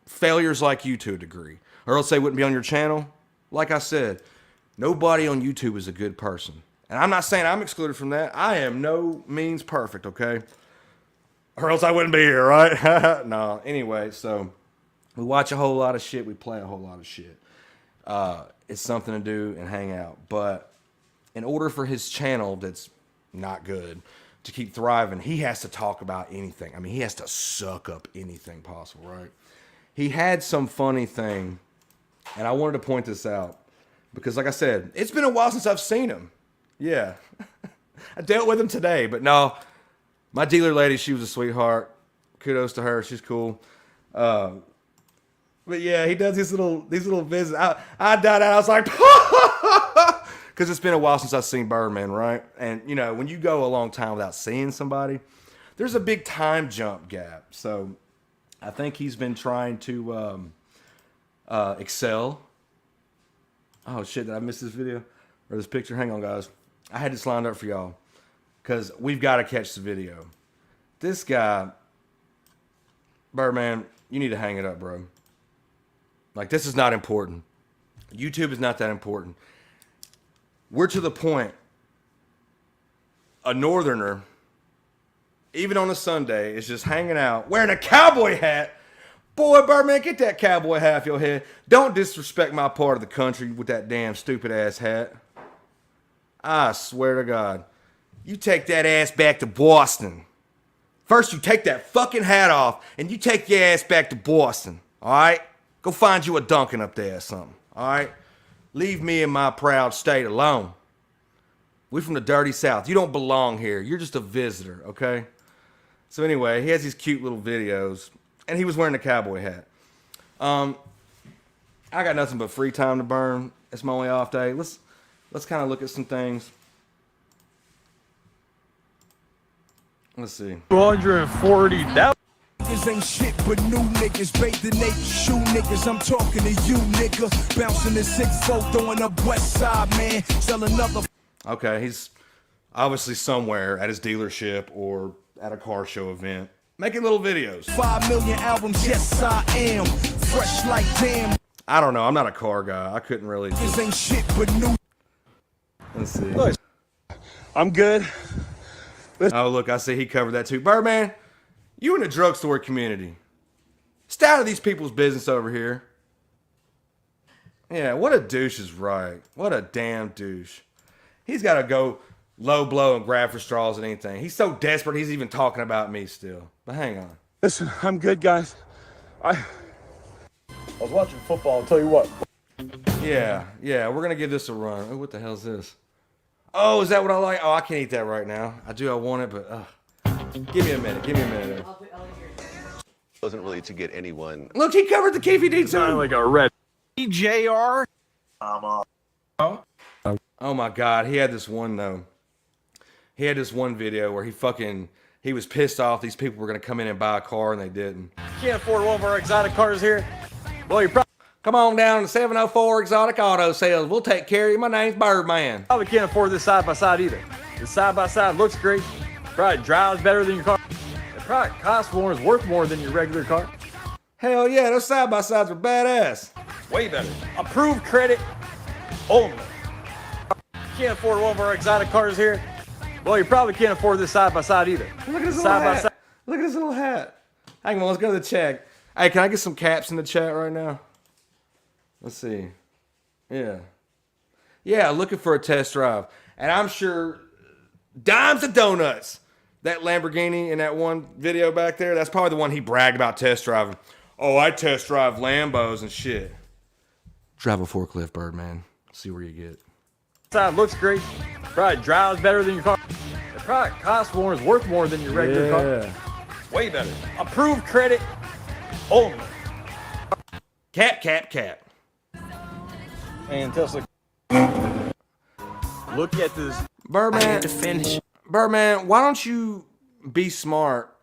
failures like you to a degree. Or else they wouldn't be on your channel. Like I said, nobody on YouTube is a good person. And I'm not saying I'm excluded from that. I am no means perfect, okay? Or else I wouldn't be here, right? No, anyway, so we watch a whole lot of shit. We play a whole lot of shit. It's something to do and hang out. But in order for his channel that's not good to keep thriving, he has to talk about anything. I mean, he has to suck up anything possible, right? He had some funny thing, and I wanted to point this out. Because like I said, it's been a while since I've seen him. Yeah. I dealt with him today, but no. My dealer lady, she was a sweetheart. Kudos to her. She's cool. But yeah, he does these little visits. I died out. I was like, because it's been a while since I've seen Birdman, right? And, you know, when you go a long time without seeing somebody, there's a big time jump gap. So I think he's been trying to excel. Oh, shit, did I miss this video? Or this picture? Hang on, guys. I had this lined up for y'all. Because we've got to catch the video. This guy, Birdman, you need to hang it up, bro. Like, this is not important. YouTube is not that important. We're to the point, a northerner, even on a Sunday, is just hanging out, wearing a cowboy hat. Boy, Birdman, get that cowboy hat off your head. Don't disrespect my part of the country with that damn stupid-ass hat. I swear to God. You take that ass back to Boston. First, you take that fucking hat off, and you take your ass back to Boston, all right? Go find you a Dunkin' up there or something, all right? Leave me and my proud state alone. We from the dirty South. You don't belong here. You're just a visitor, okay? So anyway, he has these cute little videos, and he was wearing a cowboy hat. I got nothing but free time to burn. It's my only off day. Let's kind of look at some things. Let's see. 240,000. Niggas ain't shit but new niggas, bait the naked shoe niggas. I'm talking to you, nigga. Bouncing the 6-4, throwing up west side, man. Sell another. Okay, he's obviously somewhere at his dealership or at a car show event making little videos. 5 million albums, yes I am. Fresh like damn. I don't know. I'm not a car guy. I couldn't really. Niggas ain't shit but new. Let's see. I'm good. Oh, look, I see he covered that too. Birdman, you in the drugstore community. Stay out of these people's business over here. Yeah, what a douche is right. What a damn douche. He's got to go low blow and grab for straws and anything. He's so desperate he's even talking about me still. But hang on. Listen, I'm good, guys. I was watching football. I'll tell you what. Yeah, we're gonna give this a run. Oh, what the hell's this? Oh, is that what I like? Oh, I can't eat that right now. I want it, but give me a minute. Wasn't really to get anyone. Look, he covered the KVD too. Like a red. EJR. Oh my God, he had this one though. He had this one video where he was pissed off these people were gonna come in and buy a car and they didn't. Can't afford one of our exotic cars here. Well, you Come on down to 704 Exotic Auto Sales. We'll take care of you. My name's Birdman. probably can't afford this side-by-side either. The side-by-side looks great. Probably drives better than your car. It probably costs more, is worth more than your regular car. Hell yeah, those side-by-sides are badass. Way better. Approved credit only. Can't afford one of our exotic cars here. Well, you probably can't afford this side-by-side either. Look at his little hat. Look at his little hat. Hang on, let's go to the chat. Hey, can I get some caps in the chat right now? Let's see. Yeah, looking for a test drive. And I'm sure dimes of donuts. That Lamborghini in that one video back there, that's probably the one he bragged about test driving. Oh, I test drive Lambos and shit. Drive a forklift, Birdman. See where you get. Side looks great. Probably drives better than your car. It probably costs more, is worth more than your regular car. Way better. Approved credit only. Cap. And Tesla. Look at this. Birdman, why don't you be smart?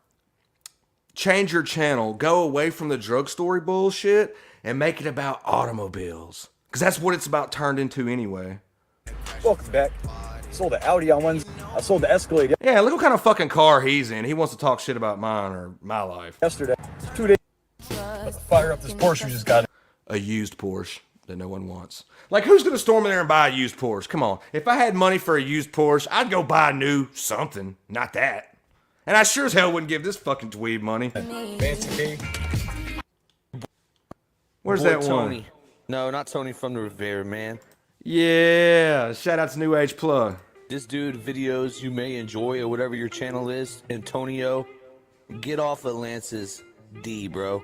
Change your channel. Go away from the drugstore bullshit and make it about automobiles. Because that's what it's about turned into anyway. Welcome back. Sold the Audi on Wednesday. I sold the Escalade Yeah, look what kind of fucking car he's in. He wants to talk shit about mine or my life. yesterday. 2 days. Let's fire up this Porsche we just got. A used Porsche that no one wants. Like, who's going to storm in there and buy a used Porsche? Come on. If I had money for a used Porsche, I'd go buy a new something. Not that. And I sure as hell wouldn't give this fucking dweeb money. Fancy. Where's Boy, that Tony. one? No, not Tony from the Rivera, man. Yeah. Shout out to New Age Plug. This dude, videos you may enjoy or whatever your channel is, Antonio, get off of Lance's D, bro.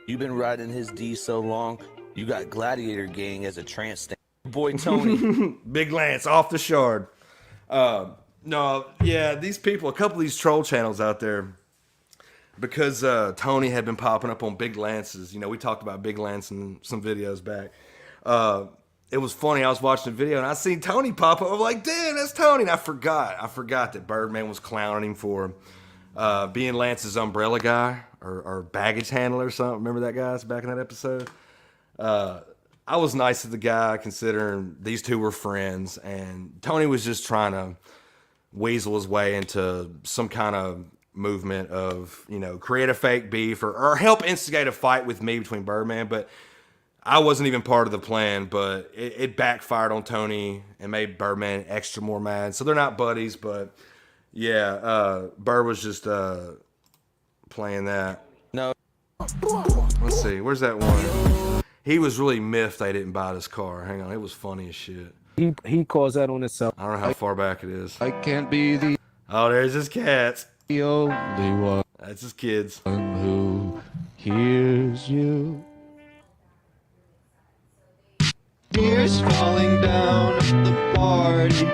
You've been riding his D so long, you got Gladiator Gang as a trance stand. Boy, Tony. Big Lance, off the shard. No, yeah, these people, a couple of these troll channels out there, because Tony had been popping up on Big Lance's. You know, we talked about Big Lance in some videos back. It was funny. I was watching the video and I seen Tony pop up. I'm like, damn, that's Tony. And I forgot that Birdman was clowning him for being Lance's umbrella guy or baggage handler or something. Remember that, guys, back in that episode? I was nice to the guy considering these two were friends, and Tony was just trying to weasel his way into some kind of movement of, you know, create a fake beef or help instigate a fight with me between Birdman. But I wasn't even part of the plan, but it backfired on Tony and made Birdman extra more mad. So they're not buddies, but yeah, Bird was just playing that. No. Let's see, where's that one? He was really miffed they didn't buy this car. Hang on, it was funny as shit. He calls that on himself. I don't know how far back it is. I can't be the Oh, there's his cats. only one That's his kids. who hears you. Tears falling down at the party.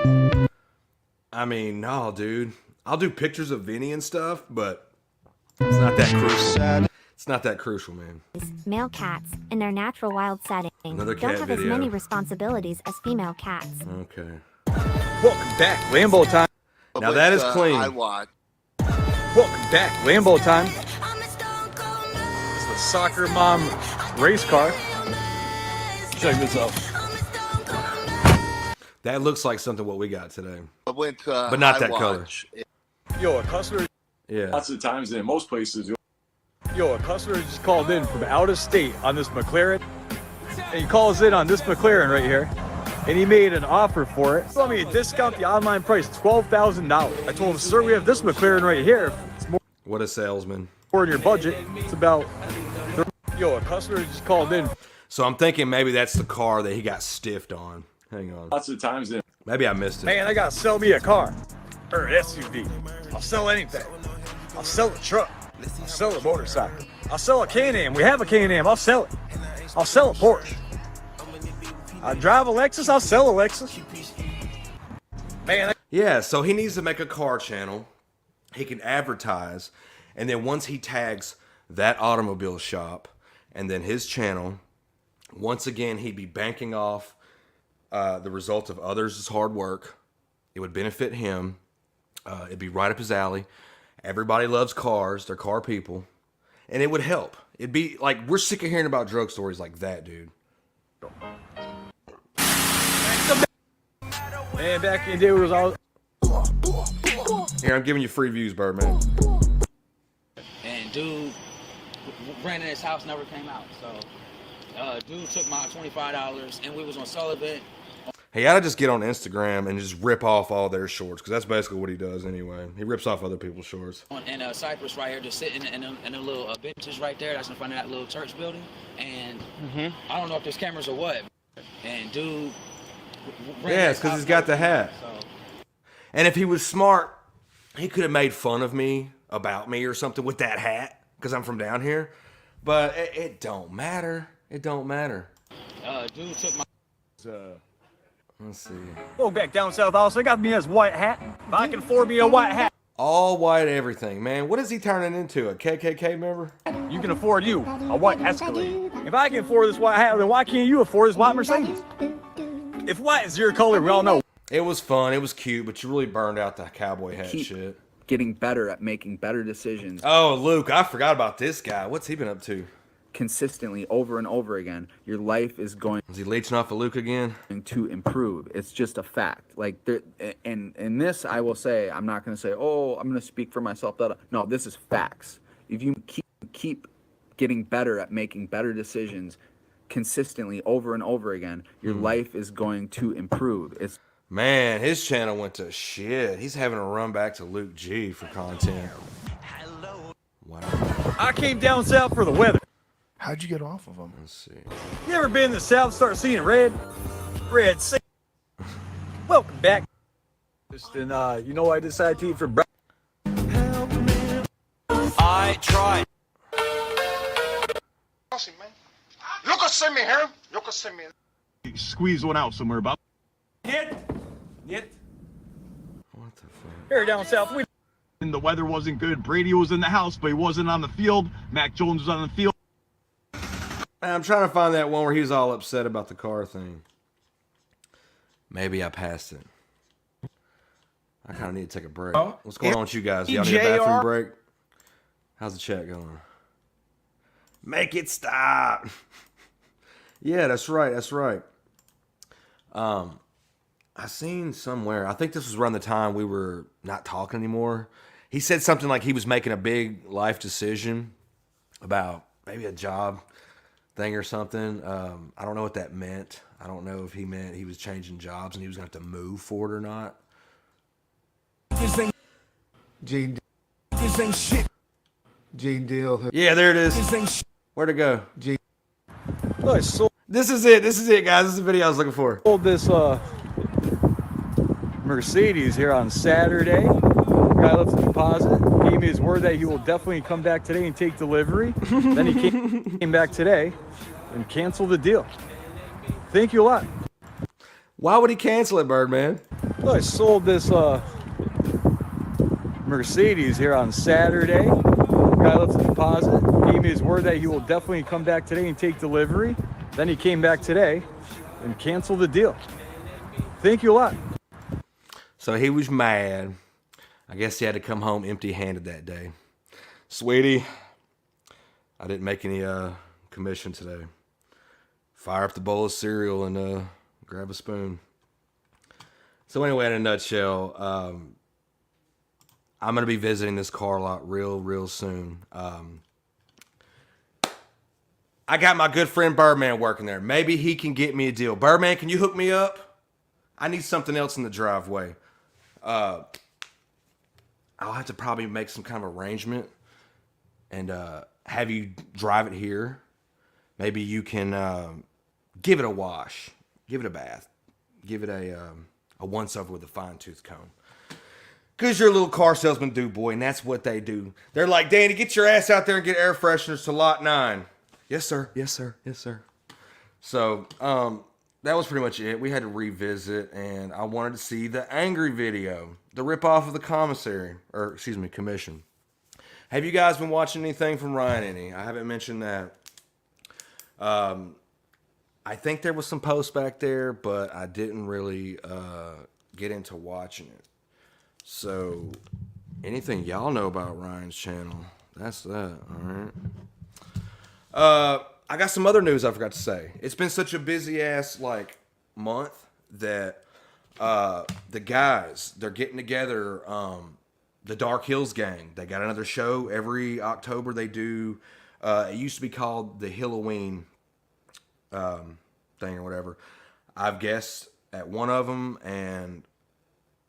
I mean, no, dude. I'll do pictures of Vinny and stuff, but it's not that crucial. It's not that crucial, man. Male cats, in their natural wild setting, Another don't cat have video. as many responsibilities as female cats. Okay. Welcome back, Lambo time. Now that is clean. Welcome back, Lambo time. It's the soccer mom race car. Check this out. That looks like something what we got today. I went to But not that color. Yo, a customer. Yeah. Lots of times in most places. Yo, a customer just called in from out of state on this McLaren. And he calls in on this McLaren right here. And he made an offer for it. Let me discount the online price, $12,000. I told him, sir, we have this McLaren right here. It's What a salesman. more in your budget. It's about... Yo, a customer just called in. So I'm thinking maybe that's the car that he got stiffed on. Hang on. Lots of times in. Maybe I missed it. Man, I gotta sell me a car. Or an SUV. I'll sell anything. I'll sell a truck. I'll sell a motorcycle. I'll sell a Can-Am. We have a Can-Am. I'll sell it. I'll sell a Porsche. I drive a Lexus, I'll sell a Lexus. Man, Yeah, so he needs to make a car channel. He can advertise, and then once he tags that automobile shop and then his channel, once again he'd be banking off the result of others' hard work. It would benefit him. It'd be right up his alley. Everybody loves cars. They're car people. And it would help. It'd be like, we're sick of hearing about drug stories like that, dude. man, back in the day it was all. Here, I'm giving you free views, Birdman. And dude ran in his house, never came out. So dude took my $25 and we was on Sullivan. He ought to just get on Instagram and just rip off all their shorts, because that's basically what he does anyway. He rips off other people's shorts. And Cypress right here, just sitting in a little benches right there. That's in front of that little church building. And I don't know if there's cameras or what. And dude ran Yeah, in it's his because house, he's got the never came out. hat. And if he was smart, he could have made fun of me, about me or something with that hat, because I'm from down here. But it don't matter. It don't matter. Dude took my... Let's see. Go back down south also. I got me his white hat. If I can afford me a white hat. All white everything, man. What is he turning into? A KKK member? You can afford you a white Escalade. If I can afford this white hat, then why can't you afford this white Mercedes? If white is your color, we all know. It was fun. It was cute, but you really burned out the cowboy hat shit. Getting better at making better decisions. Oh, Luke, I forgot about this guy. What's he been up to? Consistently over and over again, your life is going. Is he leeching off of Luke again? To improve. It's just a fact. Like there, and in this, I will say, I'm not going to say, oh, I'm going to speak for myself. No, this is facts. If you keep getting better at making better decisions consistently over and over again, your life is going to improve. It's Man, his channel went to shit. He's having to run back to Luke G for content. Wow. I came down south for the weather. How'd you get off of them? Let's see. You ever been in the south, start seeing red? Red sea. Welcome back. And you know what I decided to eat for breakfast? I tried. You can send me here. You can send me. Squeeze one out somewhere, Bob. What the fuck? Here down south, And the weather wasn't good. Brady was in the house, but he wasn't on the field. Mac Jones was on the field. I'm trying to find that one where he was all upset about the car thing. Maybe I passed it. I kind of need to take a break. What's going on with you guys? Y'all need a bathroom break? How's the chat going? Make it stop. Yeah, that's right. That's right. I seen somewhere, I think this was around the time we were not talking anymore. He said something like he was making a big life decision about maybe a job thing or something. I don't know what that meant. I don't know if he meant he was changing jobs and he was going to have to move for it or not. Gene ain't shit. Gene Deal. Yeah, there it is. Where'd it go? This is it. This is it, guys. This is the video I was looking for. Sold this Mercedes here on Saturday. Guy left a deposit. Gave me his word that he will definitely come back today and take delivery. Then he came back today and canceled the deal. Thank you a lot. Why would he cancel it, Birdman? I sold this Mercedes here on Saturday. Guy left a deposit. Gave me his word that he will definitely come back today and take delivery. Then he came back today and canceled the deal. Thank you a lot. So he was mad. I guess he had to come home empty-handed that day. Sweetie, I didn't make any commission today. Fire up the bowl of cereal and grab a spoon. So anyway, in a nutshell, I'm going to be visiting this car lot real soon. I got my good friend Birdman working there. Maybe he can get me a deal. Birdman, can you hook me up? I need something else in the driveway. I'll have to probably make some kind of arrangement and have you drive it here. Maybe you can give it a wash, give it a bath, give it a once-over with a fine-tooth comb. Because you're a little car salesman dude, boy, and that's what they do. They're like, Danny, get your ass out there and get air fresheners to lot 9. Yes, sir. Yes, sir. Yes, sir. So that was pretty much it. We had to revisit, and I wanted to see the angry video, the ripoff of the commissary, or excuse me, commission. Have you guys been watching anything from Ryan any? I haven't mentioned that. I think there was some posts back there, but I didn't really get into watching it. So anything y'all know about Ryan's channel, that's that, all right? I got some other news I forgot to say. It's been such a busy ass like month that the guys, they're getting together, the Dark Hills gang. They got another show every October. They do it used to be called the Halloween thing or whatever. I've guessed at one of them, and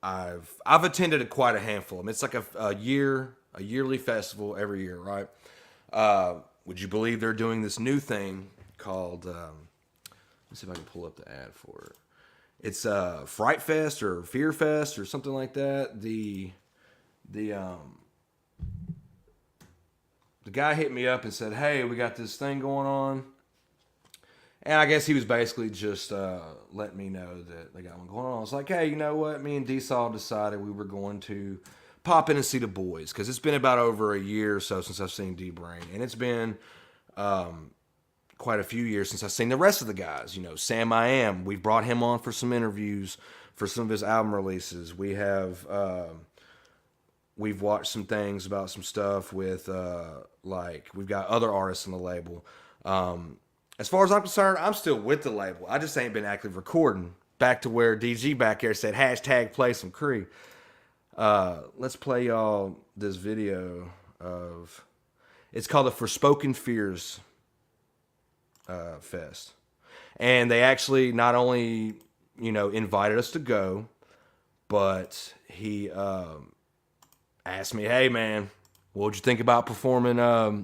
I've attended quite a handful of them. It's like a yearly festival every year, right? Would you believe they're doing this new thing called, let's see if I can pull up the ad for it. It's Fright Fest or Fear Fest or something like that. The guy hit me up and said, hey, we got this thing going on. And I guess he was basically just letting me know that they got one going on. I was like, hey, you know what? Me and D-Saw decided we were going to pop in and see the boys, because it's been about over a year or so since I've seen D-Brain, and it's been quite a few years since I've seen the rest of the guys. You know, Sam I Am, we've brought him on for some interviews for some of his album releases. We have we've watched some things about some stuff with like we've got other artists on the label. As far as I'm concerned, I'm still with the label. I just ain't been actively recording. Back to where DG back there said hashtag play some Cree. Let's play y'all this video of, it's called the Forspoken Fears Fest. And they actually not only, you know, invited us to go, but he asked me, hey man, what'd you think about performing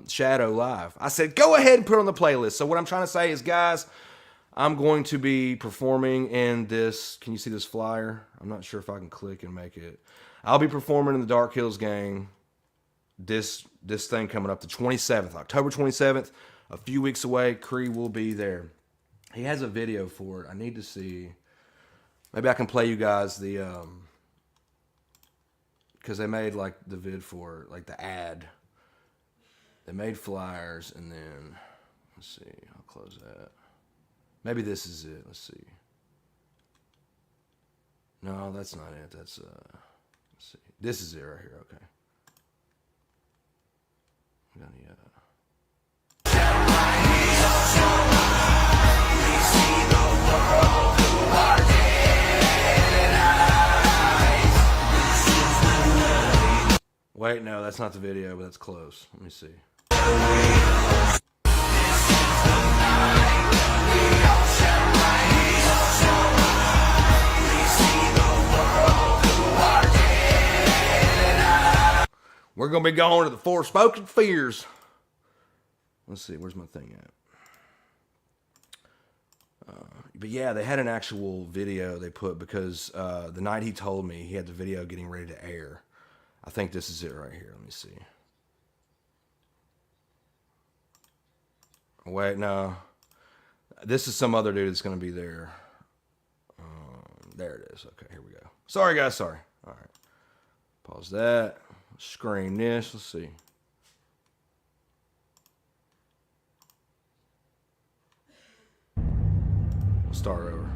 Shadow live? I said, go ahead and put it on the playlist. So what I'm trying to say is, guys, I'm going to be performing in this, can you see this flyer? I'm not sure if I can click and make it. I'll be performing in the Dark Hills gang this thing coming up the 27th, October 27th, a few weeks away. Cree will be there. He has a video for it. I need to see. Maybe I can play you guys the, because they made like the vid for it, like the ad. They made flyers, and then, let's see, I'll close that. Maybe this is it. Let's see. No, that's not it. That's, let's see. This is it right here. Okay. We got any, Wait, no, that's not the video, but that's close. Let me see. We're going to be going to the Forspoken Fears. Let's see, where's my thing at? But yeah, they had an actual video they put, because the night he told me he had the video getting ready to air. I think this is it right here. Let me see. Wait, no. This is some other dude that's going to be there. There it is. Okay, here we go. Sorry, guys. Sorry. All right. Pause that. Screen this. Let's see. We'll start over.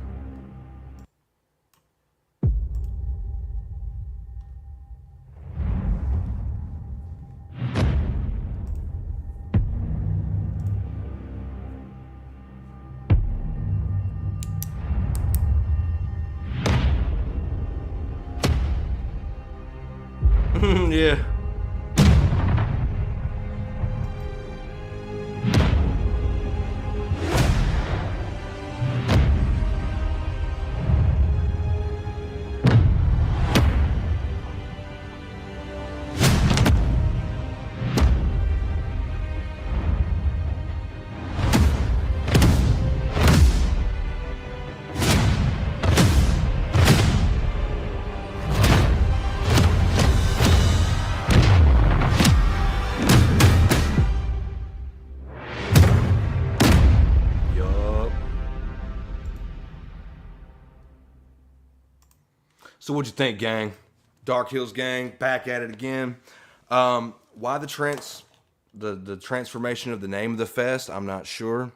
Yeah. So what'd you think, gang? Dark Hills gang, back at it again. Why the transformation of the name of the fest? I'm not sure.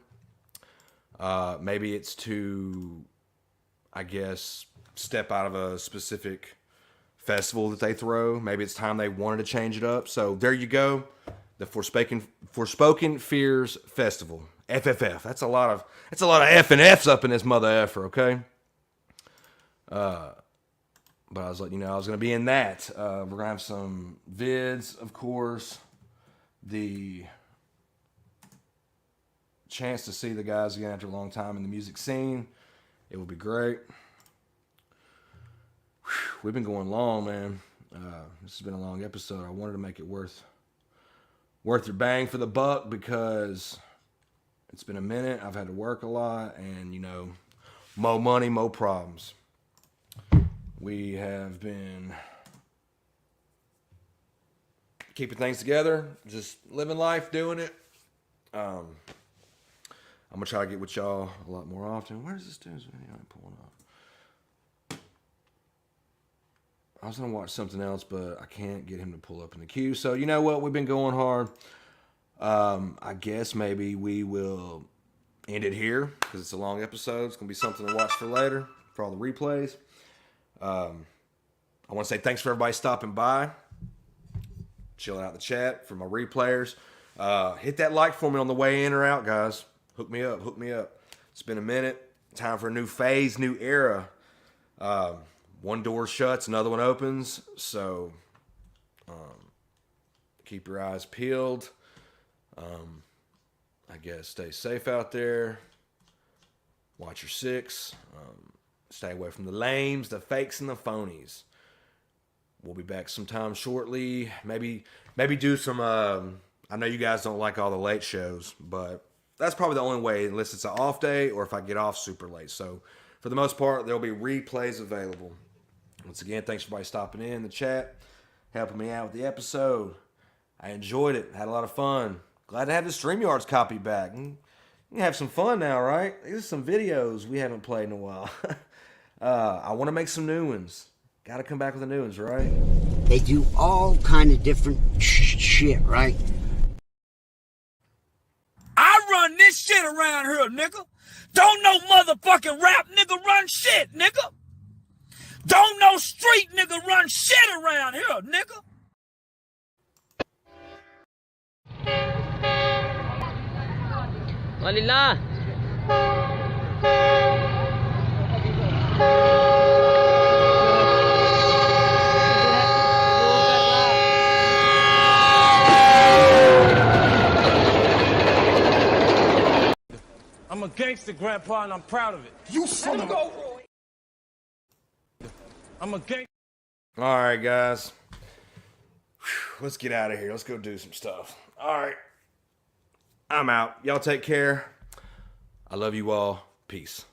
Maybe it's to, I guess, step out of a specific festival that they throw. Maybe it's time they wanted to change it up. So there you go. The Forspoken Fears Festival. FFF. That's a lot of F and F's up in this mother effer, okay? But I was letting you know I was going to be in that. We're going to have some vids, of course. The chance to see the guys again after a long time in the music scene. It will be great. Whew, we've been going long, man. This has been a long episode. I wanted to make it worth your bang for the buck because it's been a minute. I've had to work a lot, and you know, more money, more problems. We have been keeping things together, just living life, doing it. I'm gonna try to get with y'all a lot more often. Where's this dude's video I'm pulling up? I was gonna watch something else, but I can't get him to pull up in the queue. So you know what? We've been going hard. I guess maybe we will end it here because it's a long episode. It's gonna be something to watch for later for all the replays. I want to say thanks for everybody stopping by, chilling out in the chat, for my replayers. Hit that like for me on the way in or out, guys. Hook me up. It's been a minute. Time for a new phase, new era. One door shuts, another one opens. So keep your eyes peeled. I guess stay safe out there. Watch your six. Stay away from the lames, the fakes, and the phonies. We'll be back sometime shortly. Maybe do some. I know you guys don't like all the late shows, but that's probably the only way, unless it's an off day or if I get off super late. So for the most part, there'll be replays available. Once again, thanks for everybody stopping in the chat, helping me out with the episode. I enjoyed it. Had a lot of fun. Glad to have the StreamYards copy back. We can have some fun now, right? These are some videos we haven't played in a while. I want to make some new ones. Got to come back with the new ones, right? They do all kind of different shit, right? I run this shit around here, nigga. Don't no motherfucking rap nigga run shit, nigga. Don't no street nigga run shit around here, nigga. Walillah. I'm a gangster, Grandpa, and I'm proud of it. You son of a... I'm a gangster. All right, guys. Whew, let's get out of here. Let's go do some stuff. All right. I'm out. Y'all take care. I love you all. Peace.